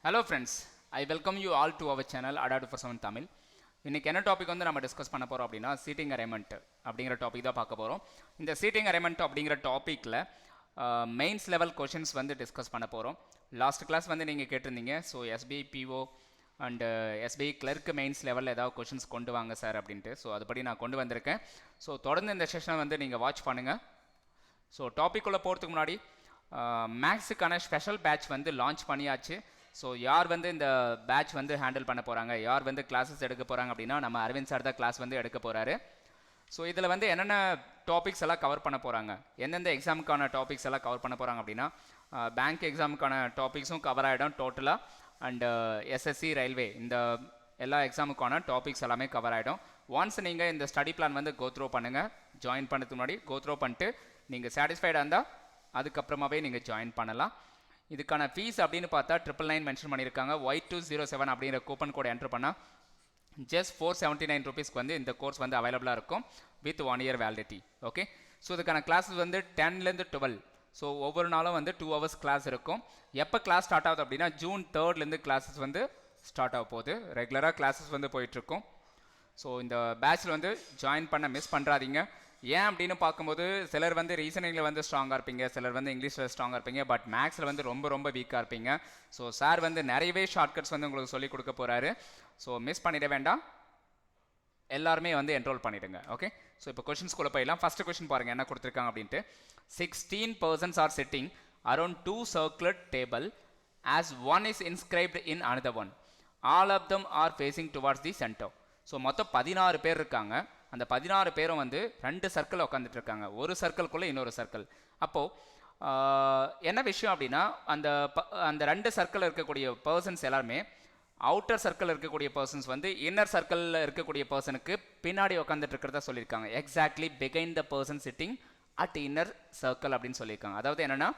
Hello friends, I welcome you all to our channel Adadu for 7 Tamil. இன்னைக்கு என்ன topic வந்து நம்ம discuss பண்ண போகிறோம் அப்படின்னா சீட்டிங் அரேஞ்ச்மெண்ட் அப்படிங்கிற டாபிக் தான் பார்க்க போகிறோம். இந்த சீட்டிங் அரேஞ்ச்மெண்ட் அப்படிங்கிற டாப்பிக்கில் மெயின்ஸ் லெவல் கொஷின்ஸ் வந்து டிஸ்கஸ் பண்ண போகிறோம். லாஸ்ட் கிளாஸ் வந்து நீங்கள் கேட்டிருந்தீங்க, so SBI PO and SBI clerk mains லெவலில் ஏதாவது கொஷின்ஸ் கொண்டு வாங்க சார் அப்படின்ட்டு. ஸோ அதுபடி நான் கொண்டு வந்திருக்கேன். ஸோ தொடர்ந்து இந்த செஷனை வந்து நீங்கள் வாட்ச் பண்ணுங்கள். ஸோ டாபிக்குள்ளே போகிறதுக்கு முன்னாடி மேக்ஸுக்கான ஸ்பெஷல் பேட்ச் வந்து லான்ச் பண்ணியாச்சு. ஸோ யார் வந்து இந்த பேட்ச் வந்து ஹேண்டில் பண்ண போகிறாங்க, யார் வந்து கிளாஸஸ் எடுக்க போகிறாங்க அப்படின்னா நம்ம அரவிந்த் சார் தான் கிளாஸ் வந்து எடுக்க போகிறாரு. ஸோ இதில் வந்து என்னென்ன டாபிக்ஸ் எல்லாம் கவர் பண்ண போகிறாங்க, எந்தெந்த எக்ஸாமுக்கான டாபிக்ஸ் எல்லாம் கவர் பண்ண போகிறாங்க அப்படின்னா பேங்க் எக்ஸாமுக்கான டாபிக்ஸும் கவர் ஆகிடும் டோட்டலாக. அண்டு எஸ்எஸ்சி ரயில்வே இந்த எல்லா எக்ஸாமுக்கான டாபிக்ஸ் எல்லாமே கவர் ஆகிடும். ஒன்ஸ் நீங்கள் இந்த ஸ்டடி பிளான் வந்து கோத்ரோ பண்ணுங்கள். ஜாயின் பண்ணுறதுக்கு முன்னாடி கோத்ரோ பண்ணிட்டு நீங்கள் சாட்டிஸ்ஃபைடாக இருந்தால் அதுக்கப்புறமாவே நீங்கள் ஜாயின் பண்ணலாம். இதுக்கான ஃபீஸ் அப்படின்னு பார்த்தா 999 மென்ஷன் பண்ணியிருக்காங்க. Y207 அப்படிங்கிற கூப்பன் கோட் என்ட்ரு பண்ணால் ஜஸ்ட் 479 ருபீஸ்க்கு வந்து இந்த கோர்ஸ் வந்து அவைலபிளாக இருக்கும் with 1 year validity. Okay, so இதுக்கான கிளாஸஸ் வந்து 10லேருந்து 12. ஸோ ஒவ்வொரு நாளும் வந்து 2 hours கிளாஸ் இருக்கும். எப்போ கிளாஸ் ஸ்டார்ட் ஆகுது அப்படின்னா June 3லேருந்து கிளாஸஸ் வந்து ஸ்டார்ட் ஆக போகுது. ரெகுலராக கிளாஸஸ் வந்து போயிட்டுருக்கும். ஸோ இந்த பேட்சில் வந்து ஜாயின் பண்ண மிஸ் பண்ணுறாதீங்க. ஏன் அப்படின்னு பார்க்கும்போது சிலர் வந்து ரீசனிங்கில் வந்து ஸ்ட்ராங்காக இருப்பீங்க, சிலர் வந்து இங்கிலீஷில் ஸ்ட்ராங்காக இருப்பீங்க, பட் மேக்ஸில் வந்து ரொம்ப வீக்காக இருப்பீங்க. ஸோ சார் வந்து நிறையவே ஷார்ட்கட்ஸ் வந்து உங்களுக்கு சொல்லிக் கொடுக்க போகிறாரு. ஸோ மிஸ் பண்ணிட வேண்டாம், எல்லாருமே வந்து என்ரோல் பண்ணிவிடுங்க. ஓகே, ஸோ இப்போ கொஷின்ஸ்குள்ளே போயிடலாம். ஃபஸ்ட்டு கொஷின் பாருங்கள் என்ன கொடுத்துருக்காங்க அப்படின்ட்டு. 16 persons are sitting around 2 circular table as one is inscribed in another one. All of them are facing towards the center. So மொத்தம் 16 பேர் இருக்காங்க. அந்த 16 பேரும் வந்து 2 சர்க்கிள் உட்காந்துட்டு இருக்காங்க. ஒரு சர்க்கிள்குள்ளே இன்னொரு சர்க்கிள். அப்போது என்ன விஷயம் அப்படின்னா அந்த 2 சர்க்கிள் இருக்கக்கூடிய பர்சன்ஸ் எல்லாருமே அவுட்டர் சர்க்கிள் இருக்கக்கூடிய பர்சன்ஸ் வந்து இன்னர் சர்க்கிளில் இருக்கக்கூடிய பர்சனுக்கு பின்னாடி உட்காந்துட்டு இருக்கிறதா சொல்லியிருக்காங்க. Exactly behind the person sitting at inner circle அப்படின்னு சொல்லியிருக்காங்க. அதாவது என்னென்னா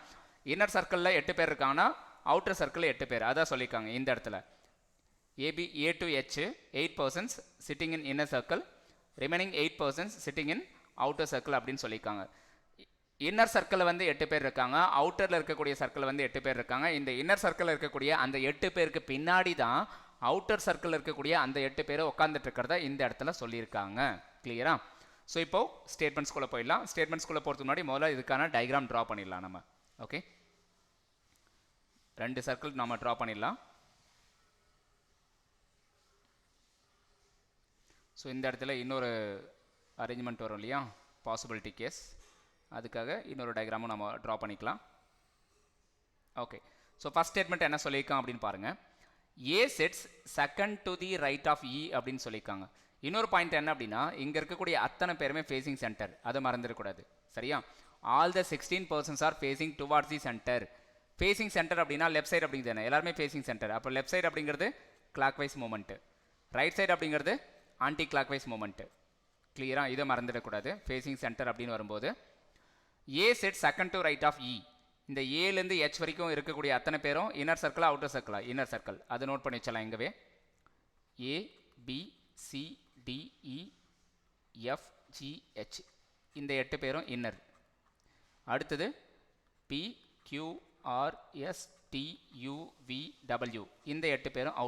இன்னர் சர்க்கிளில் 8 பேர் இருக்காங்கன்னா அவுட்டர் சர்க்கிளில் 8 பேர், அதான் சொல்லியிருக்காங்க இந்த இடத்துல. A to H 8 persons sitting in inner circle, remaining 8 persons sitting in outer circle அப்படின்னு சொல்லியிருக்காங்க. இன்னர் சர்க்கிளில் வந்து 8 பேர் இருக்காங்க, அவுட்டரில் இருக்கக்கூடிய சர்க்கிள் வந்து 8 பேர் இருக்காங்க. இந்த இன்னர் சர்க்கிளில் இருக்கக்கூடிய அந்த 8 பேருக்கு பின்னாடி தான் அவுட்டர் சர்க்கிளில் இருக்கக்கூடிய அந்த 8 பேரை உட்காந்துட்டு இருக்கிறத இந்த இடத்துல சொல்லியிருக்காங்க. கிளியரா? ஸோ இப்போது ஸ்டேட்மெண்ட்ஸ்குள்ளே போயிடலாம். ஸ்டேட்மெண்ட்ஸ்குள்ளே போகிறதுக்கு முன்னாடி முதல்ல இதுக்கான டயக்ராம் ட்ரா பண்ணிடலாம் நம்ம. ஓகே, 2 சர்க்கிள் நம்ம ட்ரா பண்ணிடலாம். ஸோ இந்த இடத்துல இன்னொரு அரேஞ்ச்மெண்ட் வரும் இல்லையா, பாசிபிலிட்டி கேஸ், அதுக்காக இன்னொரு டயக்ராமும் நம்ம ட்ரா பண்ணிக்கலாம். ஓகே, ஸோ ஃபஸ்ட் ஸ்டேட்மெண்ட் என்ன சொல்லியிருக்காங்க அப்படின்னு பாருங்கள். A sets second to the right of E அப்படின்னு சொல்லியிருக்காங்க. இன்னொரு பாயிண்ட் என்ன அப்படின்னா இங்கே இருக்கக்கூடிய அத்தனை பேருமே ஃபேஸிங் சென்டர், அதை மறந்துடக்கூடாது. சரியா? All the 16 persons are facing towards the centre. Facing centre அப்படின்னா லெஃப்ட் சைடு அப்படிங்கிறது எல்லாருமே ஃபேஸிங் சென்டர். அப்போ லெஃப்ட் சைடு அப்படிங்கிறது clock wise moment, right side அப்படிங்கிறது ஆன்டி கிளாக் வைஸ் மூமெண்ட்டு. கிளியராக? இதை மறந்துடக்கூடாது. ஃபேஸிங் சென்டர் அப்படின்னு வரும்போது A set second to right of E, இந்த ஏலேருந்து ஹெச் வரைக்கும் இருக்கக்கூடிய அத்தனை பேரும் இன்னர் சர்க்கிளா அவுட்டர் சர்க்கிளா? Inner circle. அது நோட் பண்ணி வச்சலாம் இங்கவே. A B C D E F G H, இந்த 8 பேரும் இன்னர். அடுத்தது P Q R S T U V W, இந்த 8 பேரும்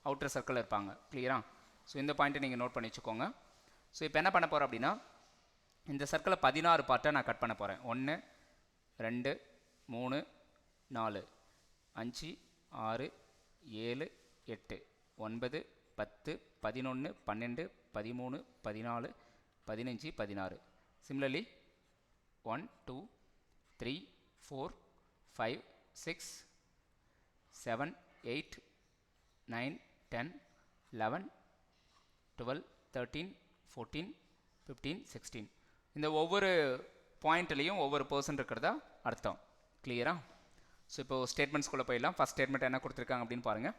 அவுட்டர் சர்க்கிள் இருப்பாங்க. கிளியரா? ஸோ இந்த பாயிண்ட்டை நீங்கள் நோட் பண்ணி வச்சுக்கோங்க. ஸோ இப்போ என்ன பண்ண போகிறோம் அப்படின்னா இந்த சர்க்கிளை 16 பார்ட்டாக நான் கட் பண்ண போகிறேன். 1 2 3 4 5 6 7 8 9 10 11 12 13 14 15 16. Similarly 1 2 3 4 5 6 7 8 9 10 11 12 13 14 15 16. இந்த ஒவ்வொரு பாயிண்ட்லேயும் ஒவ்வொரு பர்சன் இருக்கிறதா அர்த்தம். கிளியரா? ஸோ இப்போ ஸ்டேட்மெண்ட்ஸ்குள்ளே போயிடலாம். ஃபஸ்ட் ஸ்டேட்மெண்ட் என்ன கொடுத்துருக்காங்க அப்படின்னு பாருங்கள்.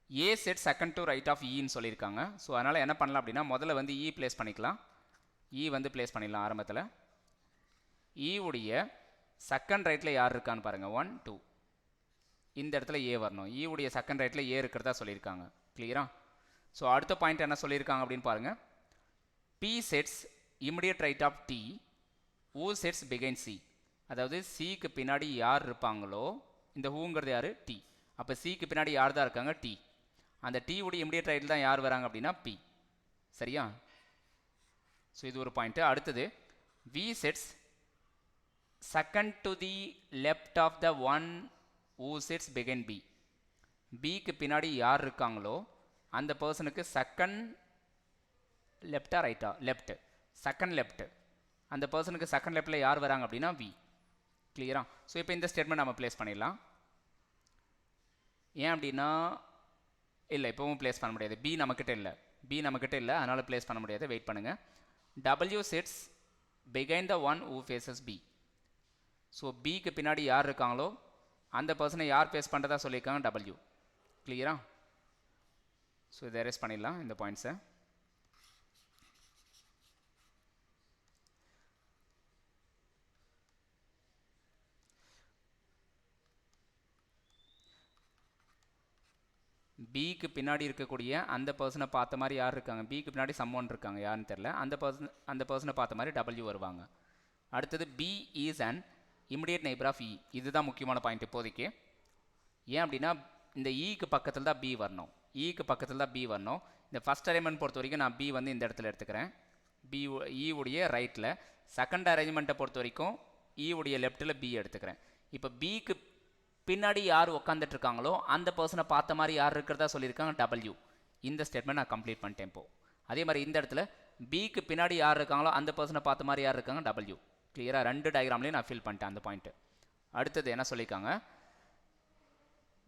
A set second to right of இன்னு சொல்லியிருக்காங்க. ஸோ அதனால் என்ன பண்ணலாம் அப்படின்னா முதல்ல வந்து இ பிளேஸ் பண்ணிக்கலாம். இ வந்து பிளேஸ் பண்ணிடலாம் ஆரம்பத்தில். இ உடைய செகண்ட் ரைட்டில் யார் இருக்கான்னு பாருங்கள். 1 2, இந்த இடத்துல ஏ வரணும். ஈ உடைய செகண்ட் ரைட்டில் ஏ இருக்கிறதா சொல்லியிருக்காங்க. கிளியரா? ஸோ அடுத்த பாயிண்ட் என்ன சொல்லியிருக்காங்க அப்படின்னு பாருங்கள். B sets immediate right of D, who sets பிகைன் சி. அதாவது சிக்கு பின்னாடி யார் இருப்பாங்களோ இந்த ஹூங்கிறது யார் டி. அப்போ சிக்கு பின்னாடி யார் தான் இருக்காங்க டி. அந்த டி உடைய இமிடியேட் ரைட்டில் தான் யார் வராங்க அப்படின்னா பி. சரியா? ஸோ இது ஒரு பாயிண்ட்டு. அடுத்தது V sets second to the left of the one who sets பிகைன் பி. பிக்கு பின்னாடி யார் இருக்காங்களோ அந்த பர்சனுக்கு செகண்ட் லெஃப்டா ரைட்டா லெஃப்ட் செகண்ட் லெஃப்ட் அந்த பர்சனுக்கு செகண்ட் லெஃப்டில் யார் வராங்க அப்படின்னா வி. கிளியரா? ஸோ இப்போ இந்த ஸ்டேட்மெண்ட் நம்ம ப்ளேஸ் பண்ணிடலாம். ஏன் அப்படின்னா இல்லை இப்போவும் ப்ளேஸ் பண்ண முடியாது, பி நம்மக்கிட்ட இல்லை அதனால் ப்ளேஸ் பண்ண முடியாது. வெயிட் பண்ணுங்கள். W sits behind the one who faces B. So பிக்கு பின்னாடி யார் இருக்காங்களோ அந்த பர்சனை யார் ஃபேஸ் பண்ணுறதா சொல்லியிருக்காங்க W. கிளியரா? ஸோ இதை எரேஸ் பண்ணிடலாம் இந்த பாயிண்ட்ஸை. பிக்கு பின்னாடி இருக்கக்கூடிய அந்த பர்சனை பார்த்த மாதிரி யார் இருக்காங்க, பிக்கு பின்னாடி சம்மோன் இருக்காங்க, யாருன்னு தெரில. அந்த பர்சனை பார்த்த மாதிரி W வருவாங்க. அடுத்தது B is and immediate neighbour of E. இதுதான் முக்கியமான பாயிண்ட் இப்போதைக்கு. ஏன் அப்படின்னா இந்த ஈக்கு பக்கத்தில் தான் பி வரணும், ஈக்கு பக்கத்தில் தான் பி வரணும். இந்த ஃபஸ்ட் அரேஞ்ச்மெண்ட் பொறுத்த வரைக்கும் நான் பி வந்து இந்த இடத்துல எடுத்துக்கிறேன், பி இ உடைய ரைட்டில். செகண்ட் அரேஞ்ச்மெண்ட்டை பொறுத்த வரைக்கும் இ உடைய லெஃப்ட்டில் பி எடுத்துக்கிறேன். இப்போ பிக்கு பின்னாடி யார் உட்காந்துட்டு இருக்காங்களோ அந்த பர்சனை பார்த்த மாதிரி யார் இருக்கிறதா சொல்லியிருக்காங்க W. இந்த ஸ்டேட்மெண்ட் நான் கம்ப்ளீட் பண்ணிட்டேன் இப்போ. அதே மாதிரி இந்த இடத்துல பிக்கு பின்னாடி யார் இருக்காங்களோ அந்த பர்சனை பார்த்த மாதிரி யார் இருக்காங்க W. கிளியராக? ரெண்டு டயக்ராம்லேயும் நான் ஃபில் பண்ணிட்டேன் அந்த பாயிண்ட்டு. அடுத்தது என்ன சொல்லியிருக்காங்க,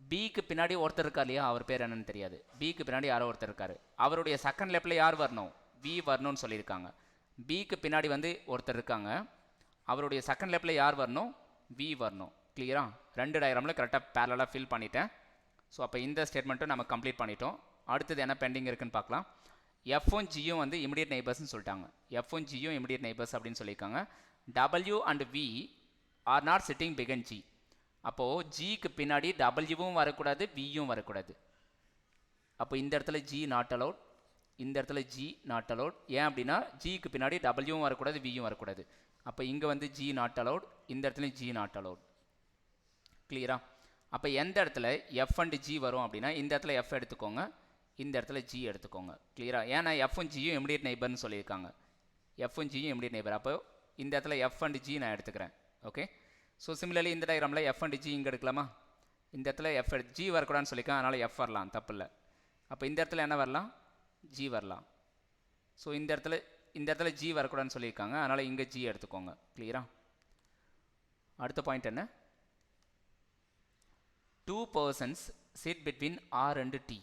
பிக்கு பின்னாடி ஒருத்தர் இருக்கா இல்லையா, அவர் பேர் என்னன்னு தெரியாது. பிக்கு பின்னாடி யாரோ ஒருத்தர் இருக்காரு, அவருடைய செகண்ட் லெஃப்டில் யார் வரணும், வி வரணும்னு சொல்லியிருக்காங்க. பிக்கு பின்னாடி வந்து ஒருத்தர் இருக்காங்க, அவருடைய செகண்ட் லெஃப்டில் யார் வரணும், வி வரணும். கிளியரா? ரெண்டு டயக்ராமில் கரெக்டாக பேரலாக ஃபில் பண்ணிட்டேன். ஸோ அப்போ இந்த ஸ்டேட்மெண்ட்டும் நம்ம கம்ப்ளீட் பண்ணிட்டோம். அடுத்தது என்ன பெண்டிங் இருக்குன்னு பார்க்கலாம். எஃப்பும் ஜியும் வந்து இமிடியேட் நெய்பர்ஸ்னு சொல்லிட்டாங்க. எஃப்பும் ஜியும் இமிடியேட் நெய்பர்ஸ் அப்படின்னு சொல்லியிருக்காங்க. W and V are not sitting behind G. அப்போது ஜிக்கு பின்னாடி டபிள்யூவும் வரக்கூடாது, வியும் வரக்கூடாது. அப்போ இந்த இடத்துல ஜி நாட் அலவுட், இந்த இடத்துல ஜி நாட் அலவுட். ஏன் அப்படின்னா ஜிக்கு பின்னாடி டபிள்யூவும் வரக்கூடாது, வியும் வரக்கூடாது. அப்போ இங்கே வந்து ஜி நாட் அலவுட், இந்த இடத்துலையும் ஜி நாட் அலவுட். கிளியரா? அப்போ எந்த இடத்துல எஃப் அண்ட் ஜி வரும் அப்படின்னா இந்த இடத்துல எஃப் எடுத்துக்கோங்க, இந்த இடத்துல ஜி எடுத்துக்கோங்க. கிளியரா? ஏன்னா எஃப்பும் ஜியும் இமிடியேட் நெய்பர்னு சொல்லியிருக்காங்க. எஃப்பும் ஜியும் இமிடியேட் நெய்பர். அப்போ இந்த இடத்துல எஃப் அண்ட் ஜி நான் எடுத்துக்கிறேன். ஓகே. ஸோ சிமிலர்லி இந்த டயக்ராமில் எஃப் அண்ட் ஜி இங்கே எடுக்கலாமா? இந்த இடத்துல எஃப் ஜி வரக்கூடாதுன்னு சொல்லியிருக்கேன், அதனால் எஃப் வரலாம், தப்பு இல்லை. அப்போ இந்த இடத்துல என்ன வரலாம், ஜி வரலாம். ஸோ இந்த இடத்துல ஜி வரக்கூடாதுன்னு சொல்லியிருக்காங்க, அதனால் இங்கே ஜி எடுத்துக்கோங்க. கிளியரா? அடுத்த பாயிண்ட் என்ன, two persons sit between R and D.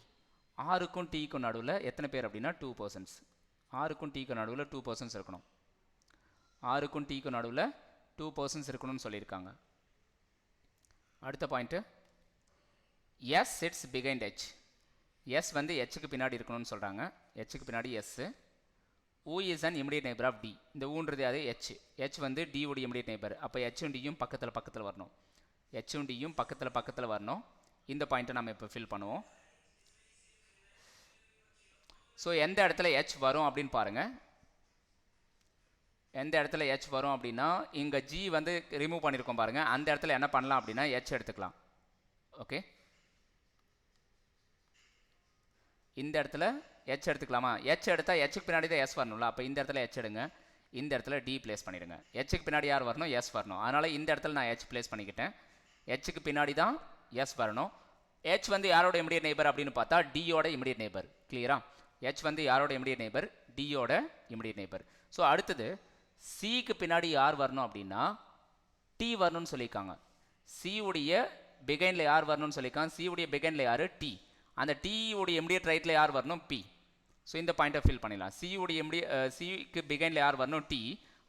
ஆருக்கும் டீக்கும் நடுவில் எத்தனை பேர் அப்படின்னா டூ பர்சன்ஸ். ஆருக்கும் டீக்கும் நடுவில் டூ பர்சன்ஸ் இருக்கணும். ஆருக்கும் டீக்கும் நடுவில் டூ பர்சன்ஸ் இருக்கணும்னு சொல்லியிருக்காங்க. அடுத்த point, S sits behind H. S வந்து ஹெச்சுக்கு பின்னாடி இருக்கணும்னு சொல்கிறாங்க. ஹெச்சுக்கு பின்னாடி S. Who is an immediate neighbour of T. இந்த ஊன்றது அது ஹெச். ஹெச் வந்து டி உடைய இமிடியேட் நெய்பர். அப்போ ஹெச்சும் டியும் பக்கத்தில் வரணும். ஹெச்சும் டியும் பக்கத்தில் வரணும். இந்த பாயிண்ட்டை நம்ம இப்போ ஃபில் பண்ணுவோம். ஸோ எந்த இடத்துல ஹெச் வரும் அப்படின்னு பாருங்கள். எந்த இடத்துல ஹெச் வரும் அப்படின்னா இங்கே ஜி வந்து ரிமூவ் பண்ணியிருக்கோம் பாருங்கள். அந்த இடத்துல என்ன பண்ணலாம் அப்படின்னா ஹெச் எடுத்துக்கலாம். ஓகே. இந்த இடத்துல ஹெச் எடுத்துக்கலாமா? ஹெச் எடுத்தால் ஹெச்சுக்கு பின்னாடி தான் எஸ் வரணும்ல. அப்போ இந்த இடத்துல ஹெச் எடுங்க, இந்த இடத்துல டி பிளேஸ் பண்ணிவிடுங்க. ஹெச்சுக்கு பின்னாடி யார் வரணும், எஸ் வரணும். அதனால் இந்த இடத்துல நான் ஹெச் பிளேஸ் பண்ணிக்கிட்டேன். ஹெச்சுக்கு பின்னாடி தான் எஸ் வரணும். ஹெச் வந்து யாரோட இமிடியேட் நெய்பர் அப்படின்னு பார்த்தா டியோட இமிடியேட் நெய்பர். கிளியரா? ஹெச் வந்து யாரோட இமிடியேட் நெய்பர், டியோட இமிடியேட் நெய்பர். ஸோ அடுத்தது சிக்கு பின்னாடி யார் வரணும் அப்படின்னா டி வரணும்னு சொல்லியிருக்காங்க. சி உடைய பிகைண்டில் யார் வரணும்னு சொல்லியிருக்காங்க. சி உடைய பிகைண்டில் யார், டி. அந்த டி உடைய இமிடியேட் ரைட்டில் யார் வரணும், பி. ஸோ இந்த பாயிண்ட்டை ஃபில் பண்ணிடலாம். சிக்கு பிகைண்டில் யார் வரணும், டி.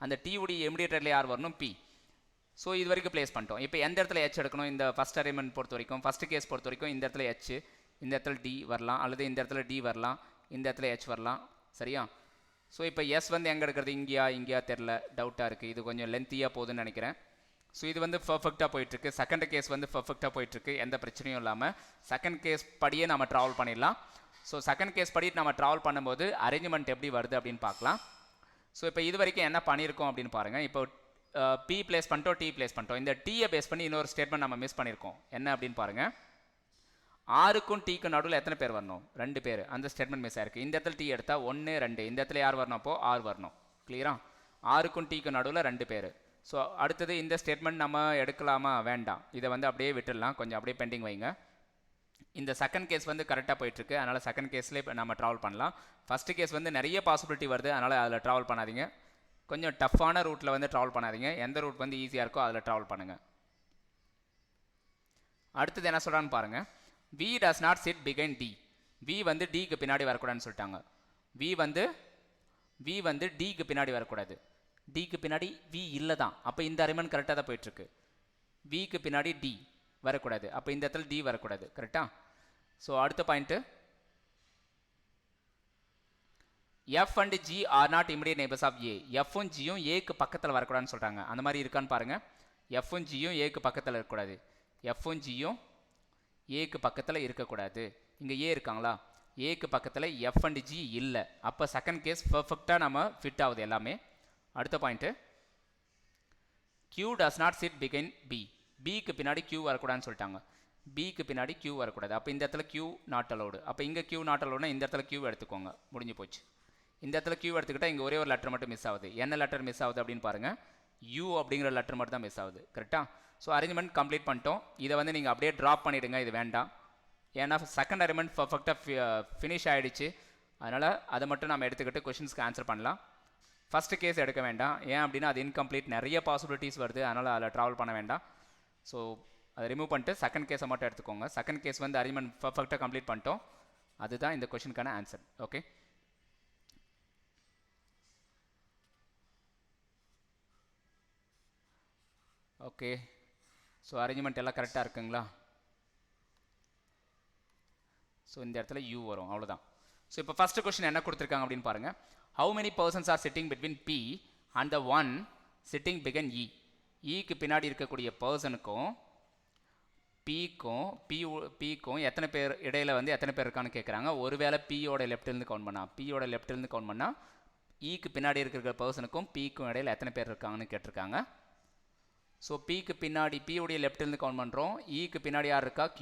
அந்த டி உடைய இமிடியேட் ரைட்டில் யார் வரணும், பி. ஸோ இது வரைக்கும் ப்ளேஸ் பண்ணிட்டோம். இப்போ எந்த இடத்துல ஹெச் எடுக்கணும், இந்த ஃபஸ்ட் அரேஞ்ச்மெண்ட் பொறுத்த வரைக்கும், ஃபஸ்ட் கேஸ் பொறுத்த வரைக்கும் இந்த இடத்துல ஹெச், இந்த இடத்துல டி வரலாம், அல்லது இந்த இடத்துல டி வரலாம், இந்த இடத்துல ஹெச் வரலாம். சரியா? ஸோ இப்போ எஸ் வந்து எங்கே எடுக்கிறது, இங்கேயா தெரில, டவுட்டாக இருக்குது. இது கொஞ்சம் லென்த்தியாக போகுதுன்னு நினைக்கிறேன். ஸோ இது வந்து பர்ஃபெக்டாக போயிட்டுருக்கு. செகண்ட் கேஸ் வந்து பர்ஃபெக்டாக போயிட்டுருக்கு, எந்த பிரச்சனையும் இல்லாமல். செகண்ட் கேஸ் படியே நம்ம ட்ராவல் பண்ணிடலாம். ஸோ செகண்ட் கேஸ் படி நம்ம ட்ராவல் பண்ணும்போது அரேஞ்ச்மெண்ட் எப்படி வருது அப்படின்னு பார்க்கலாம். ஸோ இப்போ இது வரைக்கும் என்ன பண்ணியிருக்கோம் அப்படின்னு பாருங்கள். இப்போ பி பிளேஸ் பண்ணிட்டோம், டி பிளேஸ் பண்ணிட்டோம். இந்த டீயை பேஸ் பண்ணி இன்னொரு ஸ்டேட்மெண்ட் நம்ம மிஸ் பண்ணியிருக்கோம். என்ன அப்படின்னு பாருங்கள். ஆருக்கும் டீக்கும் நடுவில் எத்தனை பேர் வரணும்? 2 பேர். அந்த ஸ்டேட்மெண்ட் மிஸ் ஆயிருக்கு. இந்த இடத்துல டீ எடுத்தால் 1 2, இந்த இடத்துல யார் வரணும்? அப்போது ஆர் வரணும். கிளியரா? ஆருக்கும் டீக்கும் நடுவில் 2 பேர். ஸோ அடுத்தது இந்த ஸ்டேட்மெண்ட் நம்ம எடுக்கலாமா? வேண்டாம். இதை வந்து அப்படியே விட்டுடலாம், கொஞ்சம் அப்படியே பெண்டிங் வைங்க. இந்த செகண்ட் கேஸ் வந்து கரெக்டாக போயிட்டுருக்கு, அதனால் செகண்ட் கேஸ்லேயே இப்போ நம்ம ட்ராவல் பண்ணலாம். ஃபஸ்ட்டு கேஸ் வந்து நிறைய பாசிபிலிட்டி வருது, அதனால் அதில் ட்ராவல் பண்ணாதீங்க. கொஞ்சம் டஃப்பான ரூட்டில் வந்து ட்ராவல் பண்ணாதீங்க. எந்த ரூட் வந்து ஈஸியாக இருக்கோ அதில் ட்ராவல் பண்ணுங்கள். அடுத்தது என்ன சொல்கிறான்னு பாருங்கள். V does not sit behind D. V வந்து Dக்கு பின்னாடி வரக்கூடாதுன்னு சொல்லிட்டாங்க. V வந்து Dக்கு பின்னாடி வரக்கூடாது. Dக்கு பின்னாடி V இல்லை தான். அப்போ இந்த அரைமன் கரெக்டாக தான் போயிட்டுருக்கு. Vக்கு பின்னாடி D வரக்கூடாது. அப்போ இந்த இடத்துல D வரக்கூடாது. கரெக்டாக? ஸோ அடுத்த point, F and G are not immediate neighbors of A. Fம் Gயும் ஏக்கு பக்கத்தில் வரக்கூடாதுன்னு சொல்கிறாங்க. அந்த மாதிரி இருக்கான்னு பாருங்கள். Fம் Gயும் ஏக்கு பக்கத்தில் இருக்கக்கூடாது. Fம் Gயும் ஏக்கு பக்கத்தில் இருக்கக்கூடாது. இங்கே ஏ இருக்காங்களா? ஏக்கு பக்கத்தில் F and G இல்லை. அப்போ செகண்ட் கேஸ் பர்ஃபெக்டாக நம்ம ஃபிட் ஆகுது எல்லாமே. அடுத்த point, Q does not sit behind B. Bக்கு பின்னாடி Q வரக்கூடாதுன்னு சொல்லிட்டாங்க. Bக்கு பின்னாடி Q வரக்கூடாது. அப்போ இந்த இடத்துல Q நாட் அலோடு. அப்போ இங்கே Q நாட் அலோடுனா இந்த இடத்துல Q எடுத்துக்கோங்க, முடிஞ்சு போச்சு. இந்த இடத்துல Q எடுத்துக்கிட்டால் இங்கே ஒரே ஒரு லெட்டர் மட்டும் மிஸ் ஆகுது. என்ன லெட்டர் மிஸ் ஆகுது அப்படின்னு பாருங்கள். U அப்படிங்கிற லெட்டர் மட்டும் தான் மிஸ் ஆகுது. கரெக்டாக? ஸோ அரேஞ்ச்மெண்ட் கம்ப்ளீட் பண்ணிட்டோம். இதை வந்து நீங்கள் அப்படியே ட்ராப் பண்ணிவிடுங்க, இது வேண்டாம். ஏன்னா செகண்ட் அரேஞ்ச்மெண்ட் பர்ஃபெக்டாக ஃபினிஷ் ஆகிடுச்சு. அதனால் அதை மட்டும் நம்ம எடுத்துக்கிட்டு கொஷின்ஸ்க்கு ஆன்சர் பண்ணலாம். ஃபஸ்ட்டு கேஸ் எடுக்க வேண்டாம். ஏன் அப்படின்னா அது இன்கம்ப்ளீட், நிறைய பாசிபிலிட்டிஸ் வருது, அதனால் அதில் ட்ராவல் பண்ண வேண்டாம். ஸோ அதை ரிமூவ் பண்ணிட்டு செகண்ட் கேஸை மட்டும் எடுத்துக்கோங்க. செகண்ட் கேஸ் வந்து அரேஞ்ச்மெண்ட் பர்ஃபெக்டாக கம்ப்ளீட் பண்ணிட்டோம். அதுதான் இந்த கொஷினுக்கான answer. Okay, okay. So arrangement எல்லாம் கரெக்டாக இருக்குங்களா? ஸோ இந்த இடத்துல யூ வரும், அவ்வளோதான். ஸோ இப்போ ஃபஸ்ட்டு கொஸ்டின் என்ன கொடுத்துருக்காங்க அப்படின்னு பாருங்கள். How many persons are sitting between B and the one sitting பிகன் இ. இக்கு பின்னாடி இருக்கக்கூடிய பர்சனுக்கும் பிக்கும் எத்தனை பேர் இடையில வந்து எத்தனை பேர் இருக்கான்னு கேட்குறாங்க. ஒருவேளை பியோட லெஃப்ட்லேருந்து கவுண்ட் பண்ணால், பியோட லெஃப்ட்லேருந்து கவுண்ட் பண்ணால் இக்கு பின்னாடி இருக்கிற பர்சனுக்கும் பிக்கும் இடையில எத்தனை பேர் இருக்காங்கன்னு கேட்டிருக்காங்க. ஸோ பிக்கு பின்னாடி பியோடைய லெஃப்ட்லேருந்து கவுண்ட் பண்ணுறோம். இக்கு பின்னாடி யார் இருக்கா? Q.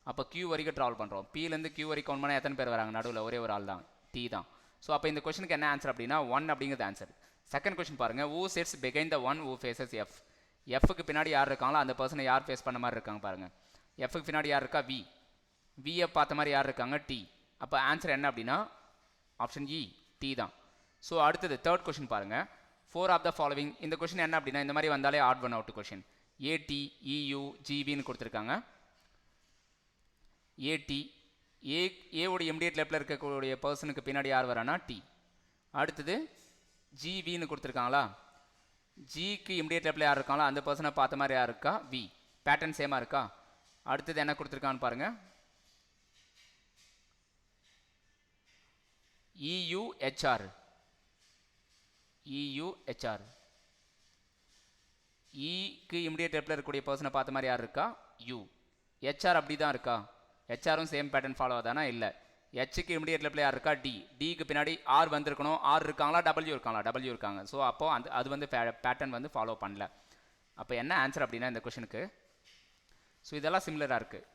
அப்போ Q வரைக்கும் ட்ராவல் பண்ணுறோம். பிலேருந்து Q வரைக்கும் கவுண்ட் பண்ணால் எத்தனை பேர் வராங்க? நடுவில் ஒரே ஒரு ஆள் தான், T தான். ஸோ அப்போ இந்த கொஸ்டினுக்கு என்ன ஆன்சர் அப்படின்னா 1 அப்படிங்கிறது ஆன்சர். செகண்ட் கொஸ்டின் பாருங்கள். who sits behind the one who faces F. Fக்கு பின்னாடி யார் இருக்காங்களோ அந்த பர்சனை யார் ஃபேஸ் பண்ண மாதிரி இருக்காங்க பாருங்கள். Fக்கு பின்னாடி யார் இருக்கா? V. Vயை பார்த்த மாதிரி யார் இருக்காங்க? T. அப்போ ஆன்சர் என்ன அப்படின்னா ஆப்ஷன் E, T தான். ஸோ அடுத்தது தேர்ட் கொஸ்டின் பாருங்கள். 4 ஆஃப் த ஃபாலோவிங். இந்த கொஸ்டின் என்ன அப்படின்னா இந்த மாதிரி வந்தாலே odd one out question. AT, EU, GB கொடுத்துருக்காங்க. AT, ஏவோட இமிடியேட் லெஃப்டில் இருக்கக்கூடிய பர்சனுக்கு பின்னாடி யார் வரானா? T. அடுத்தது GVன்னு கொடுத்துருக்காங்களா? ஜிக்கு இமிடியேட் லெஃப்டில் யார் இருக்காங்களோ அந்த பர்சனை பார்த்த மாதிரி யார் இருக்கா? V. பேட்டர்ன் சேமாக இருக்கா? அடுத்தது என்ன கொடுத்துருக்கான்னு பாருங்கள். EUHR. EUHR. க்கு இமிடியேட் லெஃப்டில் இருக்கக்கூடிய பர்சனை பார்த்த மாதிரி யார் இருக்கா? U. HR அப்படி தான் இருக்கா? ஹெச்ஆரும் சேம் பேட்டர்ன் ஃபாலோ ஆகுதானா? இல்லை. ஹெச்சுக்கு இமிடியேட் லெஃப்டில் யார் இருக்கா? D. Dக்கு பின்னாடி R வந்திருக்கணும். R இருக்காங்களா? W இருக்காங்களா? W இருக்காங்க. ஸோ அப்போது அது வந்து பேட்டர்ன் வந்து ஃபாலோ பண்ணல. அப்போ என்ன ஆன்சர் அப்படின்னா இந்த கொஷனுக்கு, ஸோ இதெல்லாம் சிமிலராக இருக்குது.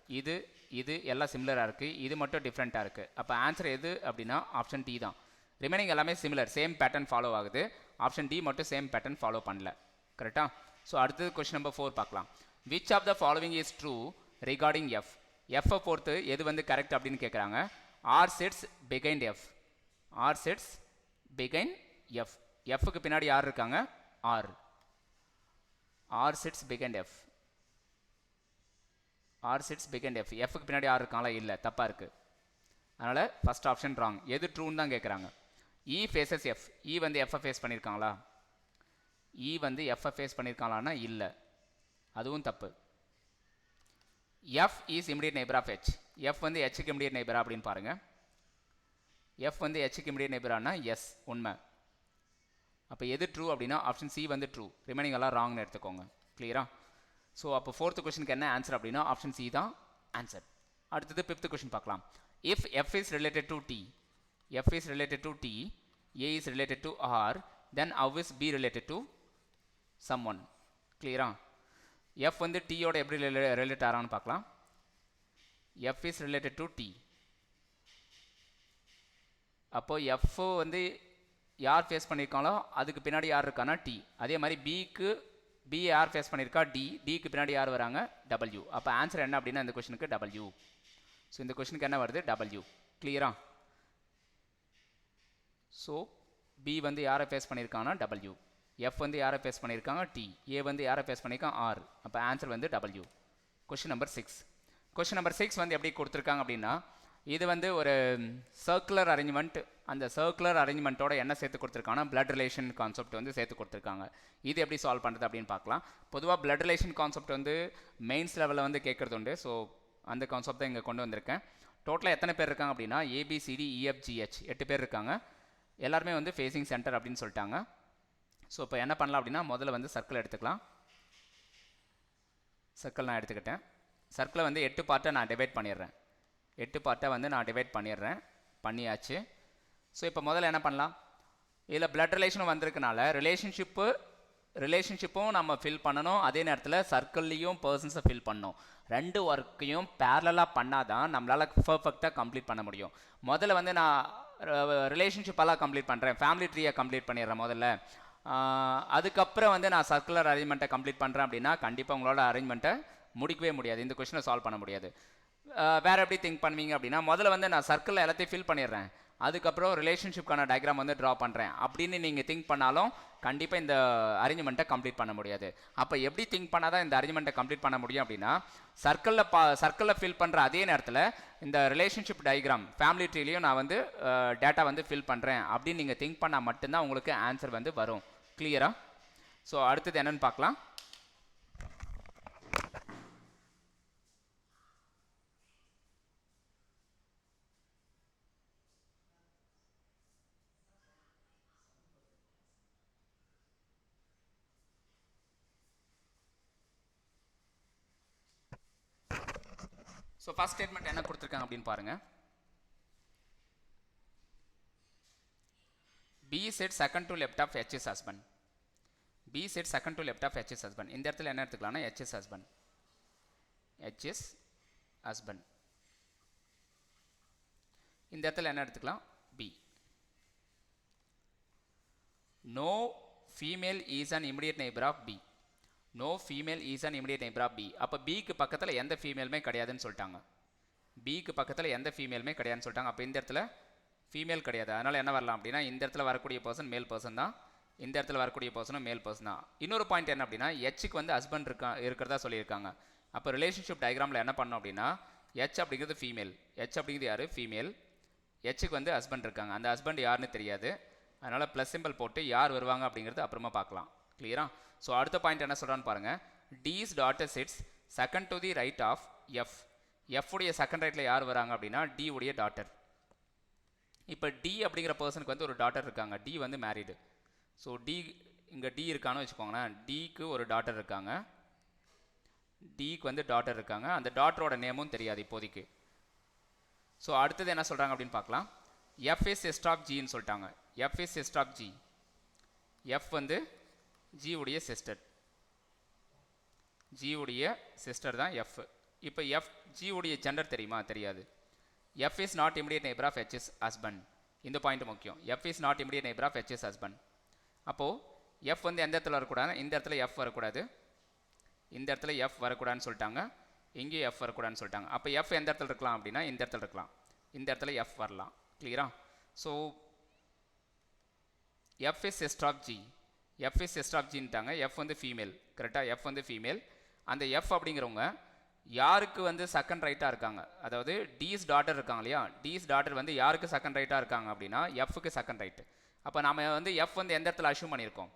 இது எல்லாம் சிமிலராக இருக்குது. இது மட்டும் டிஃப்ரெண்ட்டாக இருக்குது. அப்போ ஆன்சர் எது அப்படின்னா ஆப்ஷன் D தான். ரிமைனிங் எல்லாமே சிமிலர், சேம் பேட்டர்ன் ஃபாலோ ஆகுது. ஆப்ஷன் D மட்டும் சேம் பேட்டர்ன் ஃபாலோ பண்ணல. கரெக்டாக? ஸோ அடுத்தது கொஸ்டின் நம்பர் 4 பார்க்கலாம். Which of the following is true regarding F. F பொறுத்து எது வந்து கரெக்ட் அப்படின்னு கேட்குறாங்க. R sits behind F. R sits behind F. Fக்கு பின்னாடி யார் இருக்காங்க? R. R sits behind F. R sits behind F. Fக்கு பின்னாடி யார் இருக்காங்களா? இல்லை, தப்பாக இருக்குது. அதனால் ஃபஸ்ட் ஆப்ஷன் ராங். எது ட்ரூன்னு தான் கேட்குறாங்க. E faces F. E வந்து F ஃபேஸ் பண்ணியிருக்காங்களா? E வந்து F ஃபேஸ் பண்ணியிருக்காங்களான்னா இல்லை, அதுவும் தப்பு. F is immediate neighbor of H. F வந்து Hக்கு immediate neighbor அப்படின்னு பாருங்க. F வந்து Hக்கு immediate neighborனா எஸ், உண்மை. அப்போ எது ட்ரூ அப்படின்னா ஆப்ஷன் C வந்து ட்ரூ. ரிமைனிங் எல்லாம் ராங்னு எடுத்துக்கோங்க. கிளியரா? ஸோ அப்போ ஃபோர்த்து கொஸ்டினுக்கு என்ன ஆன்சர் அப்படின்னா ஆப்ஷன் C தான் ஆன்சர். அடுத்தது ஃபிஃப்த் கொஸ்டின் பார்க்கலாம். If F is related to T, F is related to T, A is related to R, then how is B related to some one. கிளியரா? F வந்து டீயோட எப்படி relate ஆகிறான்னு பார்க்கலாம். F is related to T. அப்போது F வந்து யார் face பண்ணியிருக்காங்களோ அதுக்கு பின்னாடி யார் இருக்கானா டி. அதே மாதிரி பி யார் ஃபேஸ் பண்ணியிருக்கா டி. டிக்கு பின்னாடி யார் வராங்க டபிள்யூ. அப்போ ஆன்சர் என்ன அப்படின்னா இந்த கொஷனுக்கு டபிள்யூ. ஸோ இந்த கொஷனுக்கு என்ன வருது டபிள்யூ. கிளியரா? ஸோ பி வந்து யாரை ஃபேஸ் பண்ணியிருக்காங்கன்னா டபிள்யூ. எஃப் வந்து யாரை ஃபேஸ் பண்ணியிருக்காங்க டி. ஏ வந்து யாரை ஃபேஸ் பண்ணியிருக்காங்க ஆர். அப்போ ஆன்சர் வந்து W. Question number 6. Question number 6 வந்து எப்படி கொடுத்துருக்காங்க அப்படின்னா இது வந்து ஒரு சர்க்குலர் அரேஞ்ச்மெண்ட். அந்த சர்க்குலர் அரேஞ்ச்மெண்ட்டோட என்ன சேர்த்து கொடுத்துருக்காங்கன்னா பிளட் ரிலேஷன் கான்செப்ட் வந்து சேர்த்து கொடுத்துருக்காங்க. இது எப்படி சால்வ் பண்ணுறது அப்படின்னு பார்க்கலாம். பொதுவாக பிளட் ரிலேஷன் கான்செப்ட் வந்து மெயின்ஸ் லெவலில் வந்து கேட்குறது உண்டு. ஸோ அந்த கான்செப்ட் தான் இங்கே கொண்டு வந்திருக்கேன். டோட்டலாக எத்தனை பேர் இருக்காங்க அப்படின்னா ABCDEFGH 8 பேர் இருக்காங்க. எல்லாருமே வந்து ஃபேஸிங் சென்டர் அப்படின்னு சொல்லிட்டாங்க. ஸோ இப்போ என்ன பண்ணலாம் அப்படின்னா முதல்ல வந்து சர்க்கிள் எடுத்துக்கலாம். சர்க்கிள் நான் எடுத்துக்கிட்டேன். சர்க்கிளை வந்து 8 பார்ட்டை நான் டிவைட் பண்ணிடுறேன். 8 பார்ட்டை வந்து நான் டிவைட் பண்ணியாச்சு. ஸோ இப்போ முதல்ல என்ன பண்ணலாம், இதில் பிளட் ரிலேஷனும் வந்திருக்கனால ரிலேஷன்ஷிப்பும் நம்ம ஃபில் பண்ணணும். அதே நேரத்தில் சர்க்கிள்லேயும் பர்சன்ஸை ஃபில் பண்ணணும். 2 ஒர்க்கையும் பேரலாக பண்ணால் தான் நம்மளால் பர்ஃபெக்டாக கம்ப்ளீட் பண்ண முடியும். முதல்ல வந்து நான் ரிலேஷன்ஷிப்பெல்லாம் கம்ப்ளீட் பண்ணுறேன், ஃபேமிலி ட்ரீயை கம்ப்ளீட் பண்ணிடுறேன் முதல்ல. அதுக்கப்புறம் வந்து நான் சர்க்குலர் அரேஞ்ச்மெண்ட்டை கம்ப்ளீட் பண்ணுறேன் அப்படின்னா கண்டிப்பாக உங்களோட அரேஞ்ச்மெண்ட்டை முடிக்கவே முடியாது. இந்த கொஸ்டினை சால்வ் பண்ண முடியாது. வேறு எப்படி திங்க் பண்ணுவீங்க அப்படின்னா முதல்ல வந்து நான் சர்க்கிளில் எல்லாத்தையும் ஃபில் பண்ணிடுறேன், அதுக்கப்புறம் ரிலேஷன்ஷிப்கான டயக்ராம் வந்து ட்ரா பண்ணுறேன் அப்படின்னு நீங்கள் திங்க் பண்ணாலும் கண்டிப்பாக இந்த அரேஞ்ச்மெண்ட்டை கம்ப்ளீட் பண்ண முடியாது. அப்போ எப்படி திங்க் பண்ணால் தான் இந்த அரேஞ்ச்மெண்ட்டை கம்ப்ளீட் பண்ண முடியும் அப்படின்னா சர்க்கிளில் ஃபில் பண்ணுற அதே நேரத்தில் இந்த ரிலேஷன்ஷிப் டயக்ராம் ஃபேமிலி ட்ரீலையும் நான் வந்து டேட்டா வந்து ஃபில் பண்ணுறேன் அப்படின்னு நீங்கள் திங்க் பண்ணால் மட்டும்தான் உங்களுக்கு ஆன்சர் வந்து வரும். கிளியரா? ஸோ அடுத்தது என்னென்னு பார்க்கலாம். ஸோ ஃபர்ஸ்ட் ஸ்டேட்மெண்ட் என்ன கொடுத்துருக்காங்க அப்படின்னு பாருங்க. B said second to left of H is husband. B said second to left of H is husband. இந்த இடத்துல என்ன எடுத்துக்கலாம்னா H is husband. H is husband. இந்த இடத்துல என்ன எடுத்துக்கலாம் B. No female is an immediate neighbor of B. No female is an immediate neighbor of B. அப்போ பிக்கு பக்கத்தில் எந்த ஃபீமேலுமே கிடையாதுன்னு சொல்லிட்டாங்க. பிக்கு பக்கத்தில் எந்த ஃபீமேலுமே கிடையாதுன்னு சொல்லிட்டாங்க. அப்போ இந்த இடத்துல ஃபீமேல் கிடையாது. அதனால் என்ன வரலாம் அப்படின்னா இந்த இடத்துல வரக்கூடிய பர்சன் மேல் பர்சன் தான், இந்த இடத்துல வரக்கூடிய பர்சனும் மேல் பர்சன் தான். இன்னொரு பாயிண்ட் என்ன அப்படின்னா ஹெச்சுக்கு வந்து ஹஸ்பண்ட் இருக்கிறதா சொல்லியிருக்காங்க. அப்போ ரிலேஷன்ஷிப் டயக்ராமில் என்ன பண்ணோம் அப்படின்னா ஹெச் அப்படிங்கிறது ஃபீமேல், ஹெச் அப்படிங்கிறது யார் ஃபீமேல், ஹெச்சுக்கு வந்து ஹஸ்பண்ட் இருக்காங்க. அந்த ஹஸ்பண்ட் யாருன்னு தெரியாது. அதனால் ப்ளஸ் சிம்பிள் போட்டு யார் வருவாங்க அப்படிங்கிறது அப்புறமா பார்க்கலாம். கிளியரா? ஸோ அடுத்த பாயிண்ட் என்ன சொல்கிறான்னு பாருங்கள். D's daughter sits second to the right of F. F உடைய செகண்ட் ரைட்டில் யார் வராங்க அப்படின்னா D உடைய டாட்டர். இப்போ D அப்படிங்கிற பர்சனுக்கு வந்து ஒரு டாட்டர் இருக்காங்க. D வந்து மேரிடு. ஸோ D இங்கே D இருக்கான்னு வச்சுக்கோங்களேன். Dக்கு ஒரு டாட்டர் இருக்காங்க. Dக்கு வந்து டாட்டர் இருக்காங்க. அந்த டாட்டரோட நேமும் தெரியாது இப்போதைக்கு. ஸோ அடுத்தது என்ன சொல்கிறாங்க அப்படின்னு பார்க்கலாம். F is sister of Gன்னு சொல்லிட்டாங்க. F is sister of G. F வந்து G உடைய சிஸ்டர். G உடைய சிஸ்டர் தான் F. இப்போ G உடைய ஜெண்டர் தெரியுமா? தெரியாது. F is not immediate neighbor of H is husband. இந்த பாயிண்ட் முக்கியம். F is not immediate neighbor of H is husband. அப்போது F வந்து எந்த இடத்துல வரக்கூடாது, இந்த இடத்துல F வரக்கூடாது, இந்த இடத்துல F வரக்கூடாதுன்னு சொல்லிட்டாங்க, இங்கேயும் F வரக்கூடாதுன்னு சொல்லிட்டாங்க. அப்போ F எந்த இடத்துல இருக்கலாம் அப்படின்னா இந்த இடத்துல இருக்கலாம், இந்த இடத்துல F வரலாம். கிளியரா? So F is sister of G. F is sister of Gன்ட்டாங்க. F வந்து ஃபீமேல். கரெக்டாக? F வந்து ஃபீமேல். அந்த F அப்படிங்கிறவங்க யாருக்கு வந்து செகண்ட் ரைட்டாக இருக்காங்க, அதாவது D's டாட்டர் இருக்காங்க இல்லையா, D's டாட்டர் வந்து யாருக்கு செகண்ட் ரைட்டாக இருக்காங்க அப்படின்னா Fக்கு செகண்ட் ரைட்டு. அப்போ நம்ம வந்து F வந்து எந்த இடத்துல அஷ்யூம் பண்ணியிருக்கோம்,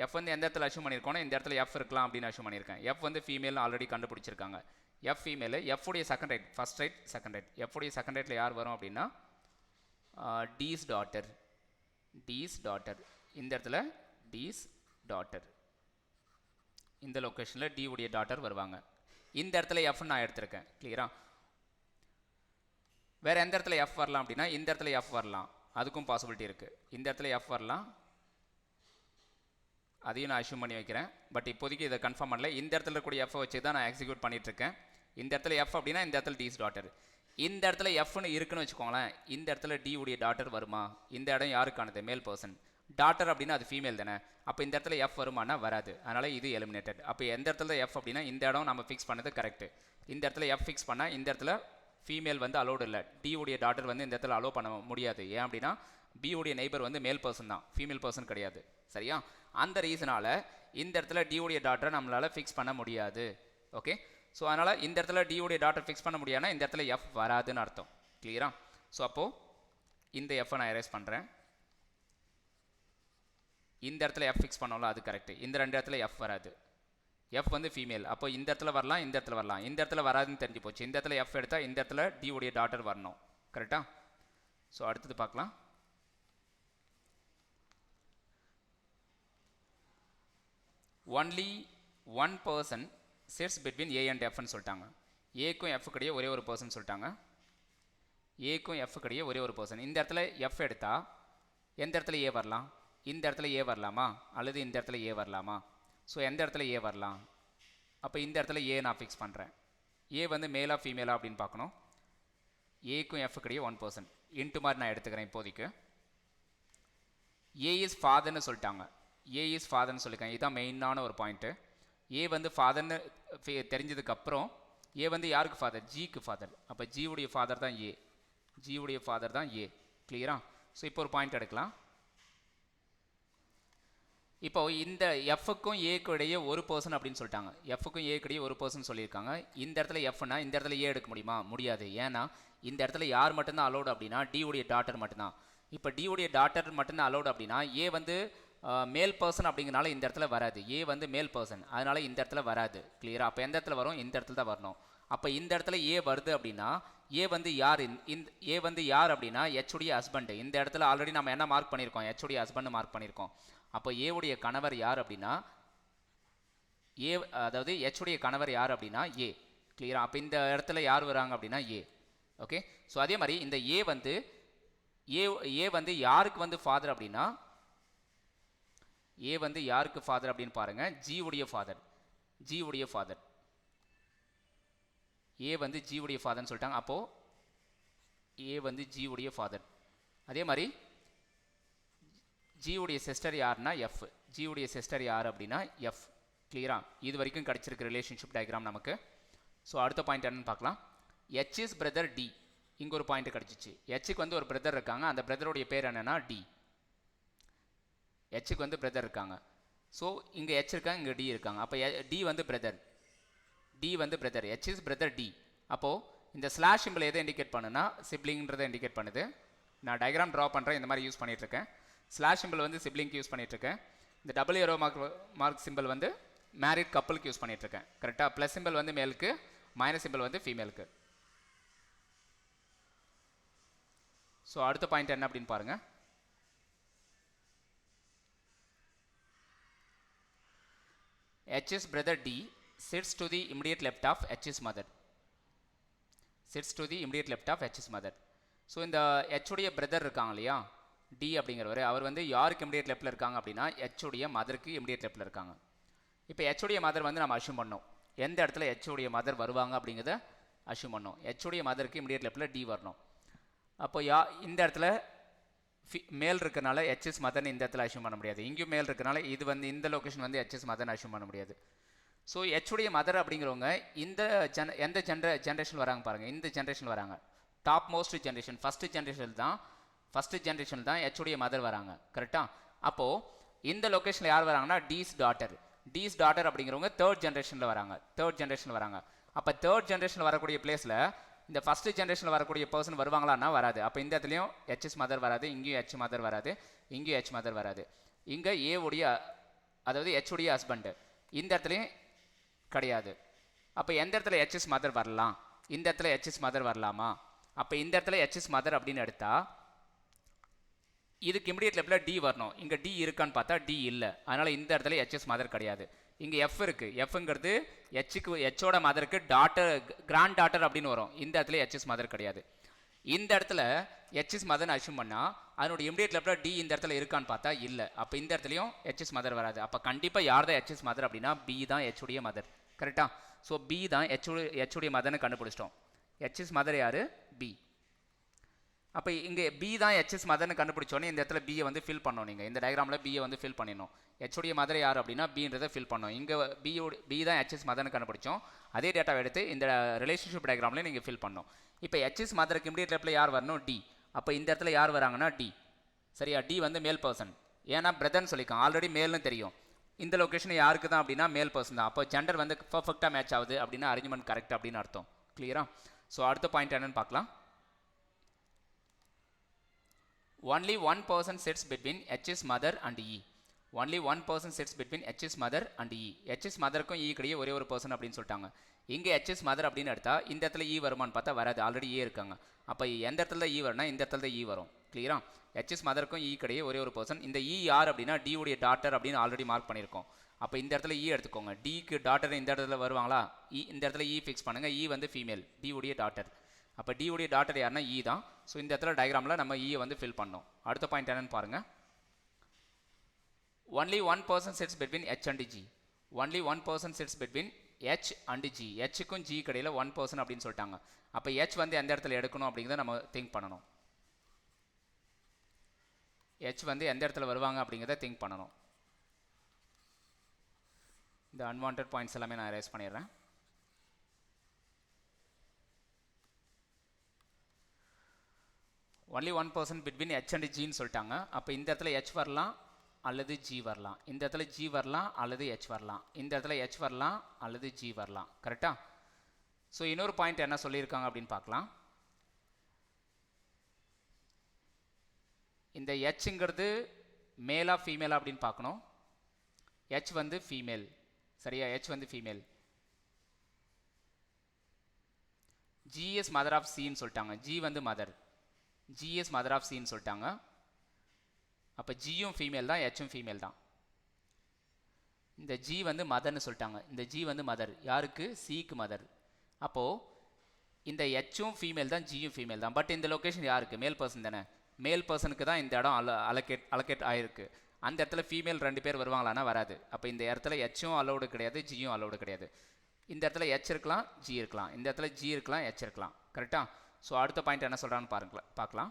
F வந்து எந்த இடத்துல அஷ்யூம் பண்ணியிருக்கோன்னா இந்த இடத்துல F இருக்கலாம் அப்படின்னு அஷ்யூம் பண்ணியிருக்கேன். F வந்து ஃபீமேல் ஆல்ரெடி கண்டுபிடிச்சிருக்காங்க. F female. F உடைய second right, first right second right. F உடைய செகண்ட் ரைட்டில் யார் வரும் அப்படின்னா D's டாட்டர். D's daughter. இந்த இடத்துல D's டாட்டர். இந்த லொக்கேஷனில் D உடைய டாட்டர் வருவாங்க. இந்த இடத்துல F நான் எடுத்திருக்கேன். கிளியரா? வேறு எந்த இடத்துல F வரலாம் அப்படின்னா இந்த இடத்துல F வரலாம், அதுக்கும் பாசிபிலிட்டி இருக்குது. இந்த இடத்துல F வரலாம், அதையும் நான் அஷ்யூம் பண்ணி வைக்கிறேன். பட் இப்போதைக்கு இதை கன்ஃபார்ம் பண்ணல. இந்த இடத்துல இருக்கக்கூடிய எஃப் வச்சு தான் நான் எக்ஸிக்யூட் பண்ணிகிட்ருக்கேன். இந்த இடத்துல எஃப் அப்படின்னா இந்த இடத்துல டிஸ் டாட்டர். இந்த இடத்துல எஃப்னு இருக்குன்னு வச்சுக்கோங்களேன். இந்த இடத்துல டி உடைய டாட்டர் வருமா? இந்த இடம் யாருக்கானது? மேல் பர்சன். டாட்டர் அப்படின்னா அது ஃபீமேல் தானே. அப்போ இந்த இடத்துல எஃப் வருமானா வராது. அதனால் இது எலிமினேட்டட். அப்போ எந்த இடத்துல எஃப் அப்படின்னா இந்த இடம் நம்ம ஃபிக்ஸ் பண்ணது கரெக்டு. இந்த இடத்துல எஃப் ஃபிக்ஸ் பண்ணால் இந்த இடத்துல ஃபீமேல் வந்து அலோடு இல்லை. டி உடைய டாட்டர் வந்து இந்த இடத்துல அலோவ் பண்ண முடியாது. ஏன் அப்படின்னா பி உடைய நெய்பர் வந்து மேல் பர்சன் தான், ஃபீமேல் பர்சன் கிடையாது. சரியா? அந்த ரீசனால் இந்த இடத்துல டி உடைய டாட்டரை நம்மளால் ஃபிக்ஸ் பண்ண முடியாது. ஓகே, ஸோ அதனால் இந்த இடத்துல டி உடைய டாட்டர் ஃபிக்ஸ் பண்ண முடியாதுன்னா இந்த இடத்துல எஃப் வராதுன்னு அர்த்தம். கிளியரா? ஸோ அப்போது இந்த எஃப்பை நான் எரேஸ் பண்ணுறேன். இந்த இடத்துல எஃப் ஃபிக்ஸ் பண்ணோம்ல அது கரெக்டு. இந்த ரெண்டு இடத்துல எஃப் வராது. எஃப் வந்து ஃபீமேல். அப்போ இந்த இடத்துல வரலாம், இந்த இடத்துல வரலாம். இந்த இடத்துல வராதுன்னு தெரிஞ்சு போச்சு. இந்த இடத்துல எஃப் எடுத்தால் இந்த இடத்துல டி உடைய டாட்டர் வரணும். கரெக்டா? ஸோ அடுத்தது பார்க்கலாம். Only one person sits between A and எஃப்னு சொல்லிட்டாங்க. ஏக்கும் எஃப் கிடையே ஒரே ஒரு பர்சன் சொல்லிட்டாங்க. ஏக்கும் எஃப் கிடையே ஒரே ஒரு பர்சன். இந்த இடத்துல எஃப் எடுத்தால் எந்த இடத்துல ஏ வரலாம்? இந்த இடத்துல ஏ வரலாமா அல்லது இந்த இடத்துல ஏ வரலாமா? ஸோ எந்த இடத்துல ஏ வரலாம்? அப்போ இந்த இடத்துல ஏ நான் ஃபிக்ஸ் பண்ணுறேன். ஏ வந்து மேலா ஃபீமேலா அப்படின்னு பார்க்கணும். ஏக்கும் எஃப் கிடையே ஒன் பர்சன் இன்ட்டு மாதிரி நான் எடுத்துக்கிறேன் இப்போதைக்கு. ஏ இஸ் ஃபாதர்னு சொல்லிட்டாங்க. ஏ இஸ் ஃபாதர்னு சொல்லியிருக்காங்க. இதுதான் மெயினான ஒரு பாயிண்ட்டு. ஏ வந்து ஃபாதர்னு தெரிஞ்சதுக்கப்புறம் ஏ வந்து யாருக்கு ஃபாதர்? ஜிக்கு ஃபாதர். அப்போ ஜி உடைய ஃபாதர் தான் ஏ. ஜி உடைய ஃபாதர் தான் ஏ. கிளியரா? ஸோ இப்போ ஒரு பாயிண்ட் எடுக்கலாம். இப்போ இந்த எஃப்க்கும் ஏக்கு இடையே ஒரு பர்சன் அப்படின்னு சொல்லிட்டாங்க. எஃப்க்கும் ஏக்கு இடையே ஒரு பர்சன் சொல்லியிருக்காங்க. இந்த இடத்துல எஃப்னா இந்த இடத்துல ஏ எடுக்க முடியுமா? முடியாது. ஏன்னா இந்த இடத்துல யார் மட்டும்தான் அலோடு அப்படின்னா டி உடைய டாட்டர் மட்டும்தான். இப்போ டி உடைய டாட்டர் மட்டும்தான் அலோடு அப்படின்னா ஏ வந்து மேல் பர்சன் அப்படிங்கிறனால இந்த இடத்துல வராது. ஏ வந்து மேல் பர்சன், அதனால இந்த இடத்துல வராது. கிளியரா? அப்போ எந்த இடத்துல வரும்? இந்த இடத்துல தான் வரணும். அப்போ இந்த இடத்துல ஏ வருது அப்படின்னா ஏ வந்து யார்? ஏ வந்து யார் அப்படின்னா எச் உடைய ஹஸ்பண்ட். இந்த இடத்துல ஆல்ரெடி நம்ம என்ன மார்க் பண்ணியிருக்கோம்? எச் உடைய ஹஸ்பண்ட் மார்க் பண்ணியிருக்கோம். அப்போ ஏ உடைய கணவர் யார் அப்படின்னா ஏ, அதாவது எச் உடைய கணவர் யார் அப்படின்னா ஏ. கிளியரா? அப்போ இந்த இடத்துல யார் வராங்க அப்படின்னா ஏ. ஓகே, ஸோ அதே மாதிரி இந்த ஏ வந்து ஏ வந்து யாருக்கு வந்து ஃபாதர் அப்படின்னா ஏ வந்து யாருக்கு ஃபாதர் அப்படின்னு பாருங்க. ஜி உடைய ஃபாதர். ஜி உடைய ஃபாதர். ஏ வந்து ஜி உடைய ஃபாதர்னு சொல்லிட்டாங்க. அப்போ ஏ வந்து ஜி உடைய ஃபாதர். அதே மாதிரி ஜி உடைய சிஸ்டர் யாருன்னா எஃப். ஜி உடைய சிஸ்டர் யார் அப்படின்னா எஃப். கிளியரா? இது வரைக்கும் கிடைச்சிருக்கு ரிலேஷன்ஷிப் டயக்ராம் நமக்கு. ஸோ அடுத்த பாயிண்ட் என்னன்னு பார்க்கலாம். H is brother T. இங்கே ஒரு பாயிண்ட் கிடச்சிச்சு. எச்சுக்கு வந்து ஒரு பிரதர் இருக்காங்க. அந்த பிரதருடைய பேர் என்னன்னா டி. எச்சுக்கு வந்து பிரதர் இருக்காங்க. ஸோ இங்கே எச் இருக்காங்க, இங்கே டி இருக்காங்க. அப்போ டி வந்து பிரதர். டி வந்து brother. H is brother T. அப்போது இந்த ஸ்லாஷ் சிம்பிள் எதை இண்டிகேட் பண்ணுன்னா சிப்ளிங்கிறத இண்டிகேட் பண்ணுது. நான் டயக்ராம் ட்ரா பண்ணுறேன். இந்த மாதிரி யூஸ் பண்ணிகிட்ருக்கேன். ஸ்லாஷ் சிம்பிள் வந்து சிப்ளிங்க்கு யூஸ் பண்ணிகிட்ருக்கேன். இந்த டபுள் ஏரோ மார்க் சிம்பிள் வந்து மேரிட் கப்பலுக்கு யூஸ் பண்ணிகிட்ருக்கேன். கரெக்டாக? ப்ளஸ் சிம்பிள் வந்து மேலுக்கு, மைனஸ் சிம்பிள் வந்து ஃபீமேலுக்கு. ஸோ அடுத்த பாயிண்ட் என்ன அப்படின்னு பாருங்கள். H's brother D sits to the immediate left of H's mother. Sits to the immediate left of H's mother. So இந்த H உடைய பிரதர் இருக்காங்க இல்லையா, டி அப்படிங்கிறவர், அவர் வந்து யாருக்கு இமிடியேட் லெஃப்டில் இருக்காங்க அப்படின்னா H உடைய மதருக்கு இமிடியேட் லெஃப்டில் இருக்காங்க. இப்போ H உடைய மதர் வந்து நம்ம அஷ்யூம் பண்ணோம். எந்த இடத்துல H உடைய மதர் வருவாங்க அப்படிங்கிறத அஷ்யூம் பண்ணோம். H உடைய மதருக்கு இமிடியேட் லெஃப்டில் டி வரணும். அப்போ இந்த இடத்துல மேல் இருக்கிறனால ஹெச்எஸ் மதர்னு இந்த இடத்துல அஷ்யூம் பண்ண முடியாது. இங்கேயும் மேல் இருக்கிறனால இது வந்து இந்த லொக்கேஷன் வந்து ஹெச்எஸ் மதர்னு அஷ்யூம் பண்ண முடியாது. ஸோ ஹெச்உடைய மதர் அப்படிங்கிறவங்க இந்த எந்த ஜென்ரேஷன் வராங்க பாருங்கள். இந்த ஜென்ரேஷன் வராங்க. Top most generation, first generation தான் ஹெச்உடைய மதர் வராங்க. கரெக்டாக? அப்போது இந்த லொக்கேஷனில் யார் வராங்கன்னா டீஸ் டாட்டர் அப்படிங்கிறவங்க தேர்ட் ஜென்ரேஷனில் வராங்க. அப்போ தேர்ட் ஜென்ரேஷனில் வரக்கூடிய பிளேஸில் இந்த ஃபஸ்ட்டு ஜென்ரேஷனில் வரக்கூடிய பர்சன் வருவாங்களான்னா வராது. அப்போ இந்த இடத்துலையும் ஹெச்எஸ் மதர் வராது, இங்கேயும் ஹெச் மதர் வராது, இங்கேயும் ஹெச் மதர் வராது. இங்கே ஏ உடைய, அதாவது ஹெச் உடைய ஹஸ்பண்டு, இந்த இடத்துலையும் கிடையாது. அப்போ எந்த இடத்துல ஹெச்எஸ் மதர் வரலாம்? இந்த இடத்துல ஹெச்எஸ் மதர் வரலாமா? அப்போ இந்த இடத்துல ஹெச்எஸ் மதர் அப்படின்னு எடுத்தால் இதுக்கு இமிடியேட் லெஃப்டில் டி வரணும். இங்கே டி இருக்கான்னு பார்த்தா டி இல்லை. அதனால் இந்த இடத்துல ஹெச்எஸ் மதர் கிடையாது. இங்கே எஃப் இருக்குது. எஃப்ங்கிறது ஹெச்சோட மதருக்கு கிராண்ட் டாட்டர் அப்படின்னு வரும். இந்த இடத்துல ஹெச்எஸ் மதர் கிடையாது. இந்த இடத்துல ஹெச்எஸ் மதர்னு அஷ்யூம் பண்ணால் அதனுடைய இமிடியேட் லெஃப்ட்டில் டி இந்த இடத்துல இருக்கான்னு பார்த்தா இல்லை. அப்போ இந்த இடத்துலையும் ஹெச்எஸ் மதர் வராது. அப்போ கண்டிப்பாக யார் தான் ஹெச்எஸ் மதர் அப்படின்னா பி தான் ஹெச்உடைய மதர். கரெக்டாக? ஸோ பி தான் ஹெச்உடைய மதர்னு கண்டுபிடிச்சிட்டோம். ஹெச்எஸ் மதர் யார்? பி. அப்போ இங்கே பி தான் ஹெச்எஸ் மதர்னு கண்டுபிடிச்சோன்னே இந்த இடத்துல பியை வந்து ஃபில் பண்ணணும். நீங்கள் இந்த டயக்ராமில் பியை வந்து ஃபில் பண்ணிடணும். ஹெச்உடைய மதர் யார் அப்படின்னா பின்றதை ஃபில் பண்ணணும். இங்கே பி தான் ஹெச்எஸ் மதர்னு கண்டுபிடிச்சோம். அதே டேட்டாவை எடுத்து இந்த ரிலேஷன்ஷிப் டயக்ராமில் நீங்கள் ஃபில் பண்ணணும். இப்போ ஹெச்எஸ் மதருக்கு இமிடியேட் லெஃப்ட்டில் யார் வரணும்? டி. அப்போ இந்த இடத்துல யார் வராங்கன்னா டி. சரியா? டி வந்து மேல் பர்சன். ஏன்னா பிரதர்னு சொல்லியிருக்கான், ஆல்ரெடி மேல்னு தெரியும். இந்த லொக்கேஷன் யாருக்கு தான் அப்படின்னா மேல் பர்சன் தான். அப்போ ஜெண்டர் வந்து பர்ஃபெக்டாக மேட்ச் ஆகுது அப்படின்னா அரேஞ்ச்மெண்ட் கரெக்ட் அப்படின்னு அர்த்தம். கிளியரா? ஸோ அடுத்த பாயிண்ட் என்னன்னு பார்க்கலாம். Only one person sits between H's mother and E. Only one person sits between H's mother and E. H's மதருக்கும் இ கிடையே ஒரே ஒரு பர்சன் அப்படின்னு சொல்லிட்டாங்க. இங்கே ஹெச்எஸ் மதர் அப்படின்னு எடுத்தா இந்த இடத்துல இ வருமானு பார்த்தா வராது, ஆல்ரெடி ஏ இருக்காங்க. அப்போ எந்த இடத்துல இ வரும்னா இந்த இடத்துல தான் இ வரும். கிளியரா? ஹெச்எஸ் மதருக்கும் இ கிடையே ஒரே ஒரு பர்சன். இந்த இ யார் அப்படின்னா டி உடைய டாட்டர் அப்படின்னு ஆல்ரெடி மார்க் பண்ணியிருக்கோம். அப்போ இந்த இடத்துல இ எடுத்துக்கோங்க. டிக்கு டாட்டர் இந்த இடத்துல வருவாங்களா? இ இந்த இடத்துல இ ஃபிக்ஸ் பண்ணுங்கள். இ வந்து ஃபீமேல், டி உடைய டாட்டர். அப்போ டி உடைய டாட்டர் யாருன்னா இ தான். ஸோ இந்த இடத்துல டயக்ராமில் நம்ம இயை வந்து ஃபில் பண்ணோம். அடுத்த பாயிண்ட் என்னன்னு பாருங்கள். Only one person sits between H and G. Only one person sits between H and G. ஹெச்சுக்கும் ஜி கடையில் ஒன் பர்சன் அப்படின்னு சொல்லிட்டாங்க. அப்போ ஹெச் வந்து எந்த இடத்துல எடுக்கணும் அப்படிங்கிறத நம்ம திங்க் பண்ணணும். ஹெச் வந்து எந்த இடத்துல வருவாங்க அப்படிங்கிறத திங்க் பண்ணணும். இந்த அன்வான்ட் பாயிண்ட்ஸ் எல்லாமே நான் ரேஸ் பண்ணிடுறேன். Only one person between H and ஜின்னு சொல்லிட்டாங்க. அப்போ இந்த இடத்துல ஹெச் வரலாம் அல்லது ஜி வரலாம். இந்த இடத்துல ஜி வரலாம் அல்லது ஹெச் வரலாம். இந்த இடத்துல ஹெச் வரலாம் அல்லது ஜி வரலாம். கரெக்டா? ஸோ இன்னொரு பாயிண்ட் என்ன சொல்லியிருக்காங்க அப்படின்னு பார்க்கலாம். இந்த ஹெச்ங்கிறது மேலா ஃபீமேலா அப்படின்னு பார்க்கணும். ஹெச் வந்து ஃபீமேல். சரியா? ஹெச் வந்து ஃபீமேல். ஜிஎஸ் மதர் ஆஃப் சின்னு சொல்லிட்டாங்க. ஜி வந்து மதர். ஜிஎஸ் மதர் ஆஃப் சின்னு சொல்லிட்டாங்க. அப்போ ஜியும் ஃபீமேல் தான், ஹெச்சும் ஃபீமேல் தான். இந்த ஜி வந்து மதர்னு சொல்லிட்டாங்க. இந்த ஜி வந்து மதர் யாருக்கு? சிக்கு மதர். அப்போது இந்த ஹெச்சும் ஃபீமேல் தான், ஜியும் ஃபீமேல் தான். பட் இந்த லொக்கேஷன் யாருக்கு? மேல் பர்சன் தானே. மேல் பர்சனுக்கு தான் இந்த இடம் அலோகேட் ஆகிருக்கு. அந்த இடத்துல ஃபீமேல் 2 பேர் வருவாங்களான்னா வராது. அப்போ இந்த இடத்துல ஹெச்சும் அலோடு கிடையாது, ஜியும் அலோடு கிடையாது. இந்த இடத்துல ஹெச் இருக்கலாம், ஜி இருக்கலாம். இந்த இடத்துல ஜி இருக்கலாம், ஹெச் இருக்கலாம். கரெக்டாக? ஸோ அடுத்த பாயிண்ட் என்ன சொல்கிறான்னு பார்க்கலாம்.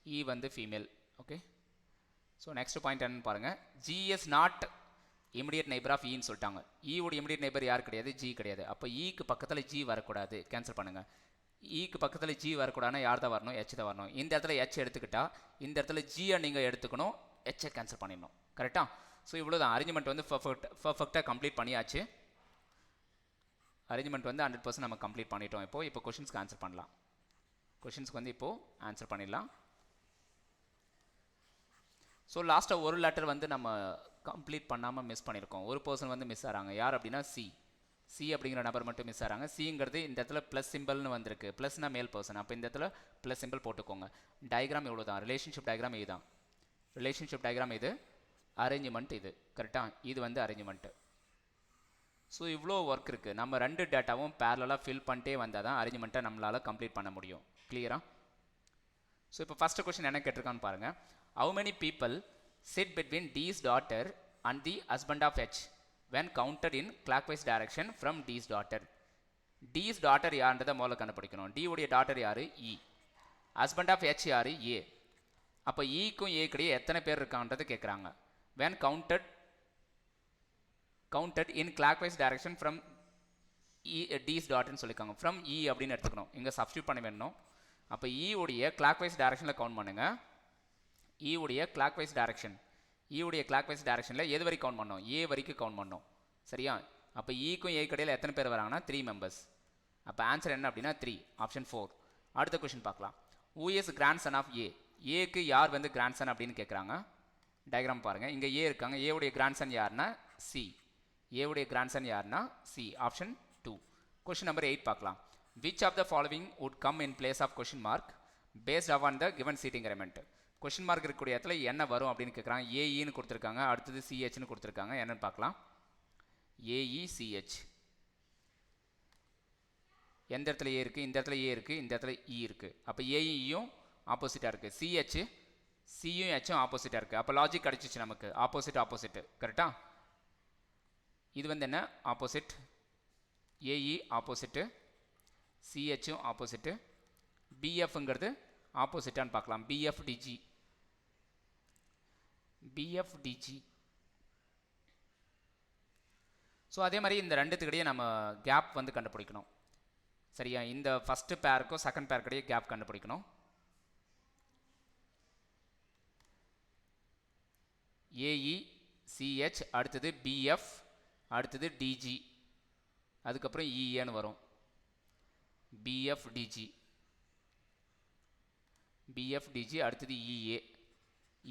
இ வந்து female. Okay. So next point என்னன்னு பாருங்கள். G is not immediate neighbour of ஈன்னு சொல்லிட்டாங்க. ஈவோட இமிடியேட் நெய்பர் யார் கிடையாது? ஜி கிடையாது. அப்போ ஈக்கு பக்கத்தில் ஜி வரக்கூடாது, கேன்சல் பண்ணுங்கள். ஈக்கு பக்கத்தில் ஜி வரக்கூடாதுன்னா யார் தான் வரணும்? ஹெச் தான் வரணும். இந்த இடத்துல ஹெச் எடுத்துக்கிட்டா இந்த இடத்துல ஜியை நீங்கள் எடுத்துக்கணும், ஹெச்சை கேன்சல் பண்ணிடணும். கரெக்டாக? ஸோ இவ்வளோ தான். அரேஞ்ச்மெண்ட் வந்து பர்ஃபெக்டாக கம்ப்ளீட் பண்ணியாச்சு. அரேஞ்ச்மெண்ட் வந்து 100% நம்ம கம்ப்ளீட் பண்ணிட்டோம். இப்போ கொஷின்ஸ்க்கு ஆன்சர் பண்ணலாம். கொஷின்ஸ்க்கு வந்து இப்போது ஆன்சர் பண்ணிடலாம். ஸோ லாஸ்ட்டாக ஒரு லெட்டர் வந்து நம்ம கம்ப்ளீட் பண்ணாமல் மிஸ் பண்ணியிருக்கோம். ஒரு பர்சன் வந்து மிஸ் ஆகிறாங்க. யார் அப்படின்னா சி. சி அப்படிங்கிற நபர் மட்டும் மிஸ் ஆகிறாங்க. சிங்கிறது இந்த இடத்துல ப்ளஸ் சிம்பிள்னு வந்திருக்கு. ப்ளஸ்னா மேல் பர்சன். அப்போ இந்த இடத்துல ப்ளஸ் சிம்பிள் போட்டுக்கோங்க. டயக்ராம் இவ்வளோ தான். ரிலேஷன்ஷிப் டயக்ராம் இது தான். ரிலேஷன்ஷிப் டயக்ராம் இது. அரேஞ்ச்மெண்ட் இது. கரெக்டாக? இது வந்து அரேஞ்ச்மெண்ட்டு. ஸோ இவ்வளோ ஒர்க் இருக்குது. நம்ம 2 டேட்டாவும் பேரலாக ஃபில் பண்ணிட்டே வந்தால் தான் அரேஞ்ச்மெண்ட்டை நம்மளால் கம்ப்ளீட் பண்ண முடியும். கிளியரா? ஸோ இப்போ ஃபஸ்ட்டு கொஸ்டின் என்ன கேட்டிருக்கான்னு பாருங்கள். How many people sit between D's daughter and the husband of H when counted in clockwise direction from D's daughter? D's daughter யாருன்றதை முதல்ல கண்டுபிடிக்கணும். D உடைய டாட்டர் யார்? E. husband of H யார்? A. அப்போ ஈக்கும் ஏ கிடையே எத்தனை பேர் இருக்கான்றது கேட்குறாங்க. when counted in clockwise direction from D's daughterன்னு சொல்லியிருக்காங்க. from E அப்படின்னு எடுத்துக்கணும். இங்கே சப்ஸ்டியூட் பண்ண வேணும். அப்போ E உடைய clockwise directionல கவுண்ட் பண்ணுங்கள். E உடைய clockwise direction. E உடைய clockwise directionல எது வரைக்கும் கவுண்ட் பண்ணோம்? A வரைக்கும் கவுண்ட் பண்ணோம். சரியா? அப்போ ஈக்கும் ஏ கடையில் எத்தனை பேர் வராங்கன்னா 3 மெம்பர்ஸ். அப்போ ஆன்சர் என்ன அப்படின்னா 3. ஆப்ஷன் 4. அடுத்த கொஸ்டின் பார்க்கலாம். Who is grandson of A? ஏக்கு யார் வந்து கிராண்ட்சன் அப்படின்னு கேட்குறாங்க. டயக்ராம் பாருங்கள். இங்கே ஏ இருக்காங்க. ஏ உடைய கிராண்ட்சன் யாருன்னா சி. ஏ உடைய கிராண்ட்சன் யாருன்னா சி. ஆப்ஷன் 2. கொஸ்டின் நம்பர் 8 பார்க்கலாம். Which of the following would come in place of question mark based upon the given seating arrangement? Question mark இருக்கக்கூடிய இடத்துல என்ன வரும் அப்படின்னு கேட்குறாங்க. ஏஇன்னு கொடுத்துருக்காங்க. அடுத்தது சிஹெச்னு கொடுத்துருக்காங்க. என்னன்னு பார்க்கலாம். ஏஇசிஹெச். எந்த இடத்துல ஏ இருக்குது? இந்த இடத்துல ஏ இருக்குது, இந்த இடத்துல இ இருக்குது. அப்போ ஏஇயும் ஆப்போசிட்டாக இருக்குது. சிஹெச் சியும் ஹெச்சும் ஆப்போசிட்டாக இருக்குது. அப்போ லாஜிக் கிடச்சிச்சு நமக்கு, ஆப்போசிட் கரெக்டாக. இது வந்து என்ன ஆப்போசிட், ஏஇ ஆப்போசிட்டு, சிஹெச்சும் ஆப்போசிட்டு, பிஎஃப்ங்கிறது ஆப்போசிட்டான்னு பார்க்கலாம். பிஎஃப்டிஜி ஸோ அதே மாதிரி இந்த ரெண்டுத்துக்கிடையே நம்ம கேப் வந்து கண்டுபிடிக்கணும். சரியா, இந்த ஃபஸ்ட்டு பேருக்கும் செகண்ட் பேருக்கிடையே கேப் கண்டுபிடிக்கணும். ஏஇ சிஹெச், அடுத்தது பிஎஃப், அடுத்தது டிஜி, அதுக்கப்புறம் இஏன்னு வரும். பிஎஃப்டிஜி அடுத்தது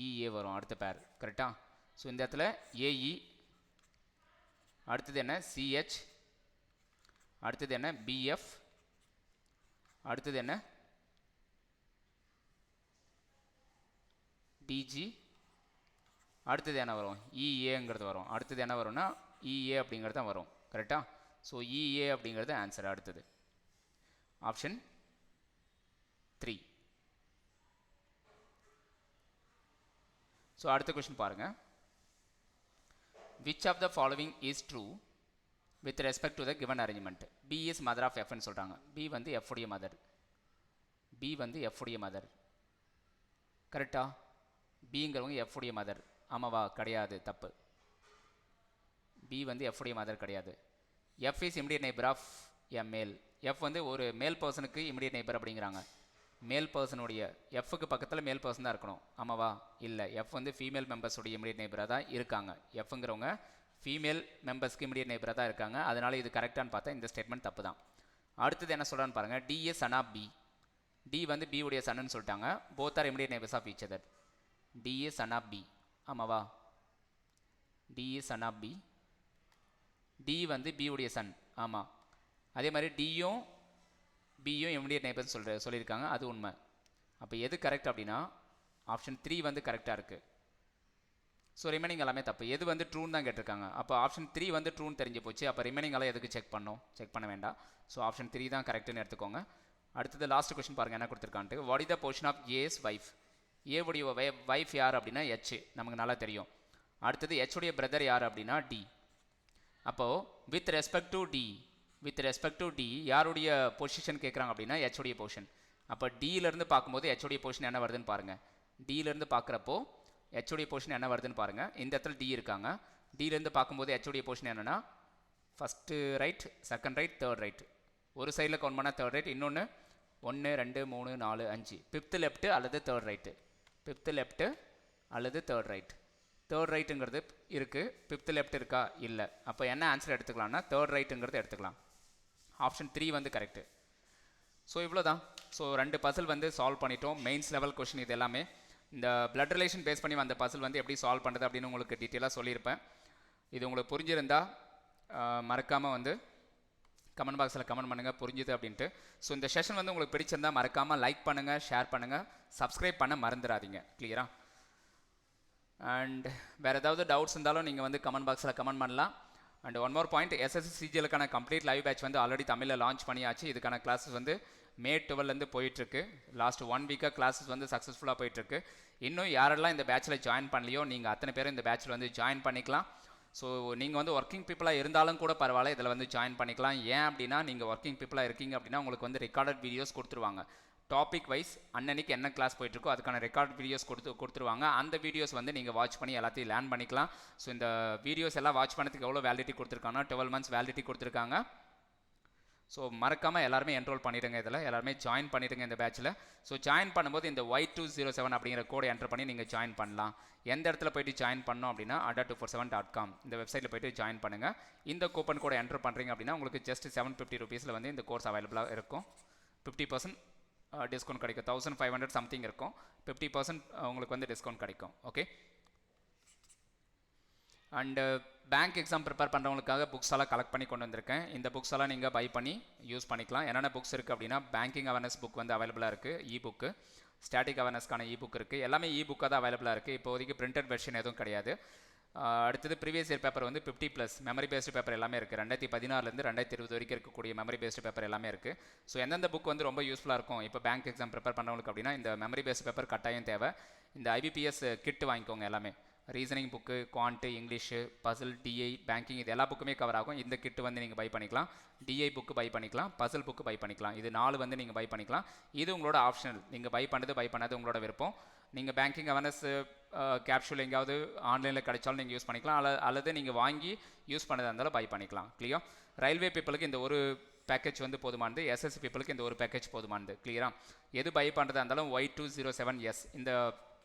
இஏ வரும் அடுத்த பேர், கரெக்டாக. ஸோ இந்த இடத்துல ஏஇ, அடுத்தது என்ன சிஹெச், அடுத்தது என்ன பிஎஃப், அடுத்தது என்ன டிஜி, அடுத்தது என்ன வரும் இஏங்கிறது வரும். அடுத்தது என்ன வரும்னா இஏ அப்படிங்கிறது தான் வரும், கரெக்டாக. ஸோ இஏ அப்படிங்கிறது ஆன்சர். அடுத்தது ஆப்ஷன் 3. ஸோ அடுத்த கொஸ்டின் பாருங்கள். which of the following is true with respect to the given arrangement? B is mother of F ன்னு சொல்கிறாங்க. B வந்து F உடைய மதர், கரெக்டா? Bங்கிறவங்க F உடைய மதர், ஆமாவா? கிடையாது, தப்பு. B வந்து F உடைய மதர் கிடையாது. F is immediate neighbor of a male. F வந்து ஒரு மேல் பர்சனுக்கு இமிடியேட் நெய்பர் அப்படிங்கிறாங்க. மேல் பர்சனுடைய எஃப்க்கு பக்கத்தில் மேல் பர்சன் தான் இருக்கணும், ஆமாவா? இல்லை, எஃப் வந்து ஃபீமேல் மெம்பர்ஸுடைய இமிடியேட் நெய்பராக தான் இருக்காங்க. எஃப்ங்கிறவங்க ஃபீமேல் மெம்பர்ஸ்க்கு இமிடியேட் நெய்பராக தான் இருக்காங்க. அதனால் இது கரெக்டானு பார்த்தா இந்த ஸ்டேட்மெண்ட் தப்பு தான். அடுத்தது என்ன சொல்கிறான்னு பாருங்கள். D is son of B. D வந்து பி உடைய சன்னு சொல்லிட்டாங்க. Both are immediate neighbours of each other. D is son of B, ஆமாவா? D is son of B. D வந்து பி உடைய சன், ஆமாம். அதே மாதிரி டியும் பியும் இமிடியேட் நெய்பர்ஸ் சொல்லியிருக்காங்க, அது உண்மை. அப்போ எது கரெக்ட் அப்படின்னா ஆப்ஷன் 3 வந்து கரெக்டாக இருக்குது. ஸோ ரிமைனிங் எல்லாமே தப்பு. எது வந்து ட்ரூன்னு தான் கேட்டிருக்காங்க. அப்போ ஆப்ஷன் 3 வந்து ட்ரூன்னு தெரிஞ்சு போச்சு. அப்போ ரிமைனிங் எல்லாம் எதுக்கு செக் பண்ண வேண்டாம். ஸோ ஆப்ஷன் 3 தான் கரெக்டுன்னு எடுத்துக்கோங்க. அடுத்தது லாஸ்ட் கொஸ்டின் பாருங்கள் என்ன கொடுத்துருக்கான்ட்டு. What is the position of A's wife? A உடைய வைஃப் யார் அப்படின்னா H, நமக்கு நல்லா தெரியும். அடுத்தது H உடைய பிரதர் யார் அப்படின்னா D. அப்போது வித் ரெஸ்பெக்ட் டு டி யாருடைய பொசிஷன் கேட்குறாங்க அப்படின்னா H உடைய பொசிஷன். அப்போ டியிலேருந்து பார்க்கும்போது H உடைய பொசிஷன் என்ன வருதுன்னு பாருங்கள். டியிலேருந்து பார்க்குறப்போ H உடைய பொசிஷன் என்ன வருதுன்னு பாருங்கள். இந்த இடத்துல டி இருக்காங்க. டியிலேருந்து பார்க்கும்போது H உடைய பொசிஷன் என்னென்னா first right, second right, third right. ஒரு சைடில் கவுண்ட் பண்ணால் தேர்ட் ரைட், இன்னொன்று 1 2 3 4 5. ஃபிஃப்த்து லெஃப்ட்டு அல்லது தேர்ட் ரைட்டு. தேர்ட் ரைட்டுங்கிறது இருக்குது. ஃபிஃப்த்து லெஃப்ட் இருக்கா? இல்லை. அப்போ என்ன ஆன்சர் எடுத்துக்கலாம்னா தேர்ட் ரைட்டுங்கிறது எடுத்துக்கலாம். ஆப்ஷன் 3 வந்து கரெக்டு. ஸோ இவ்வளோ தான். ஸோ 2 பசில் வந்து சால்வ் பண்ணிட்டோம். மெயின்ஸ் லெவல் கொஷின் இது எல்லாமே. இந்த பிளட் ரிலேஷன் பேஸ் பண்ணி வந்த பசில் வந்து எப்படி சால்வ் பண்ணுறது அப்படின்னு உங்களுக்கு டீட்டெயிலாக சொல்லியிருப்பேன். இது உங்களுக்கு புரிஞ்சிருந்தால் மறக்காமல் வந்து கமெண்ட் பாக்ஸில் கமெண்ட் பண்ணுங்கள் புரிஞ்சுது அப்படின்ட்டு. ஸோ இந்த செஷன் வந்து உங்களுக்கு பிடிச்சிருந்தால் மறக்காமல் லைக் பண்ணுங்கள், ஷேர் பண்ணுங்கள், சப்ஸ்கிரைப் பண்ண மறந்துடாதீங்க. கிளியரா? அண்ட் வேறு ஏதாவது டவுட்ஸ் இருந்தாலும் நீங்கள் வந்து கமெண்ட் பாக்ஸில் கமெண்ட் பண்ணலாம். And one more point, SSC சிஜிஎலுக்கான கம்ப்ளீட் லைவ் பேட்ச் வந்து ஆல்ரெடி தமிழில் லான்ச் பண்ணியாச்சு. இதுக்கான கிளாஸஸ் வந்து May 12 போயிட்டுருக்கு. லாஸ்ட் 1 வீக்காக கிளாஸஸ் வந்து சக்ஸஸ்ஃபுல்லாக போயிட்டுருக்கு. இன்னும் யாரெல்லாம் இந்த பேட்சில் ஜாயின் பண்ணலையோ நீங்கள் அத்தனை பேரும் இந்த பேட்சில் வந்து ஜாயின் பண்ணிக்கலாம். ஸோ நீங்கள் வந்து ஒர்க்கிங் பீப்புளாக இருந்தாலும் கூட பரவாயில்ல, இதில் வந்து ஜாயின் பண்ணிக்கலாம். ஏன் அப்படின்னா நீங்கள் ஒர்க்கிங் பீப்புளாக இருக்கீங்க அப்படின்னா உங்களுக்கு வந்து ரெக்கார்டட் வீடியோஸ் கொடுத்துருவாங்க. டாபிக் வைஸ் அன்னன்னைக்கு என்ன கிளாஸ் போயிட்டுருக்கோ அதுக்கான ரெக்கார்ட் வீடியோஸ் கொடுத்துருவாங்க. அந்த வீடியோஸ் வந்து நீங்கள் வாட்ச் பண்ணி எல்லாத்தையும் லேர்ன் பண்ணிக்கலாம். ஸோ இந்த வீடியோஸ் எல்லாம் வாட்ச் பண்ணதுக்கு எவ்வளோ வேலிடிட்டி கொடுத்துருக்காங்கன்னா 12 months வேலிடிட்டி கொடுத்துருக்காங்க. ஸோ மறக்காமல் எல்லாருமே என்ரோல் பண்ணிவிடுங்க, இதில் எல்லாருமே ஜாயின் பண்ணிவிடுங்க இந்த பேட்சில். ஸோ ஜாயின் பண்ணும்போது இந்த Y207 அப்படிங்கிற கோடை என்டர் பண்ணி நீங்கள் ஜாயின் பண்ணலாம். எந்த இடத்துல போய்ட்டு ஜாயின் பண்ணோம் அப்படின்னா adda247.com இந்த வெப்சைட்டில் போய்ட்டு ஜாயின் பண்ணுங்கள். இந்த கூப்பன் கோடை என்டர் பண்ணுறீங்க அப்படின்னா உங்களுக்கு ஜஸ்ட் 750 rupeesல வந்து இந்த கோர்ஸ் அவைலபிளாக இருக்கும். 50% டிஸ்கவுண்ட் கிடைக்கும். 1500 சம்திங் இருக்கும். 50% உங்களுக்கு வந்து டிஸ்கவுண்ட் கிடைக்கும். Okay. And bank exam prepare பண்ணுறவங்களுக்காக புக்ஸ் எல்லாம் கலெக்ட் பண்ணி கொண்டு வந்திருக்கேன். இந்த புக்ஸ் எல்லாம் நீங்கள் பை பண்ணி யூஸ் பண்ணிக்கலாம். என்னென்ன புக்ஸ் இருக்குது அப்படின்னா பேங்கிங் அவேர்னஸ் புக் வந்து அவைலபிளாக இருக்குது, இ புக்கு. ஸ்டாட்டிக் அவேர்னஸ்க்கான இ புக் இருக்குது. எல்லாமே இ புக்காக தான் அவைலபிளாக இருக்குது. இப்போதைக்கு பிரிண்டட் வெர்ஷன் எதுவும் கிடையாது. அடுத்தது ப்ரீவியஸ் இயர் பேப்பர் வந்து 50+ மெமரி பேஸ்டு பேப்பர் எல்லாமே இருக்குது. 2016 2020 வரைக்கும் இருக்கக்கூடிய மெமரி பேஸ்டு பேப்பர் எல்லாமே இருக்குது. ஸோ எந்தெந்த புக் வந்து ரொம்ப யூஸ்ஃபுல்லாக இருக்கும் இப்போ பேங்க் எக்ஸாம் ப்ரிப்பேர் பண்ணவங்களுக்கு அப்படின்னா இந்த மெமரி பேஸ்டு பேப்பர் கட்டாயம் தேவை. இந்த IBPS கிட் வாங்கிக்கோங்க. எல்லாமே reasoning book, quant, English, puzzle, DI, banking இது எல்லா புக்குமே கவர் ஆகும். இந்த கிட்டு வந்து நீங்கள் பை பண்ணிக்கலாம். டிஐ புக்கு பை பண்ணிக்கலாம், பசில் புக்கு பை பண்ணிக்கலாம். இது 4 வந்து நீங்கள் பை பண்ணிக்கலாம். இது உங்களோட ஆப்ஷனல். நீங்கள் பை பண்ணது உங்களோட விருப்பம். நீங்கள் பேங்கிங் அவேர்னஸ் கேப்சூல் எங்கேயாவது ஆன்லைனில் கிடைச்சாலும் நீங்கள் யூஸ் பண்ணிக்கலாம். அல்லது நீங்கள் வாங்கி யூஸ் பண்ணதாக இருந்தாலும் பை பண்ணிக்கலாம். கிளியர்? ரயில்வே பீப்புளுக்கு இந்த ஒரு பேக்கேஜ் வந்து போதுமானது. எஸ்எஸ்சி பீப்புளுக்கு இந்த ஒரு பேக்கேஜ் போதுமானது. கிளியரா? எது பை பண்ணுறதா இருந்தாலும் Y207S இந்த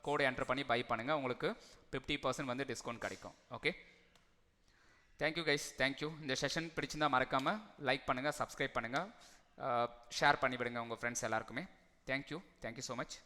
கோடை என்டர் பண்ணி பை பண்ணுங்கள். உங்களுக்கு 50% வந்து டிஸ்கவுண்ட் கிடைக்கும். Okay, thank you guys, thank you. இந்த செஷன் பிடிச்சிருந்தா மறக்காமல் லைக் பண்ணுங்கள், சப்ஸ்கிரைப் பண்ணுங்கள், ஷேர் பண்ணிவிடுங்க உங்கள் ஃப்ரெண்ட்ஸ் எல்லாருக்குமே. Thank you so much.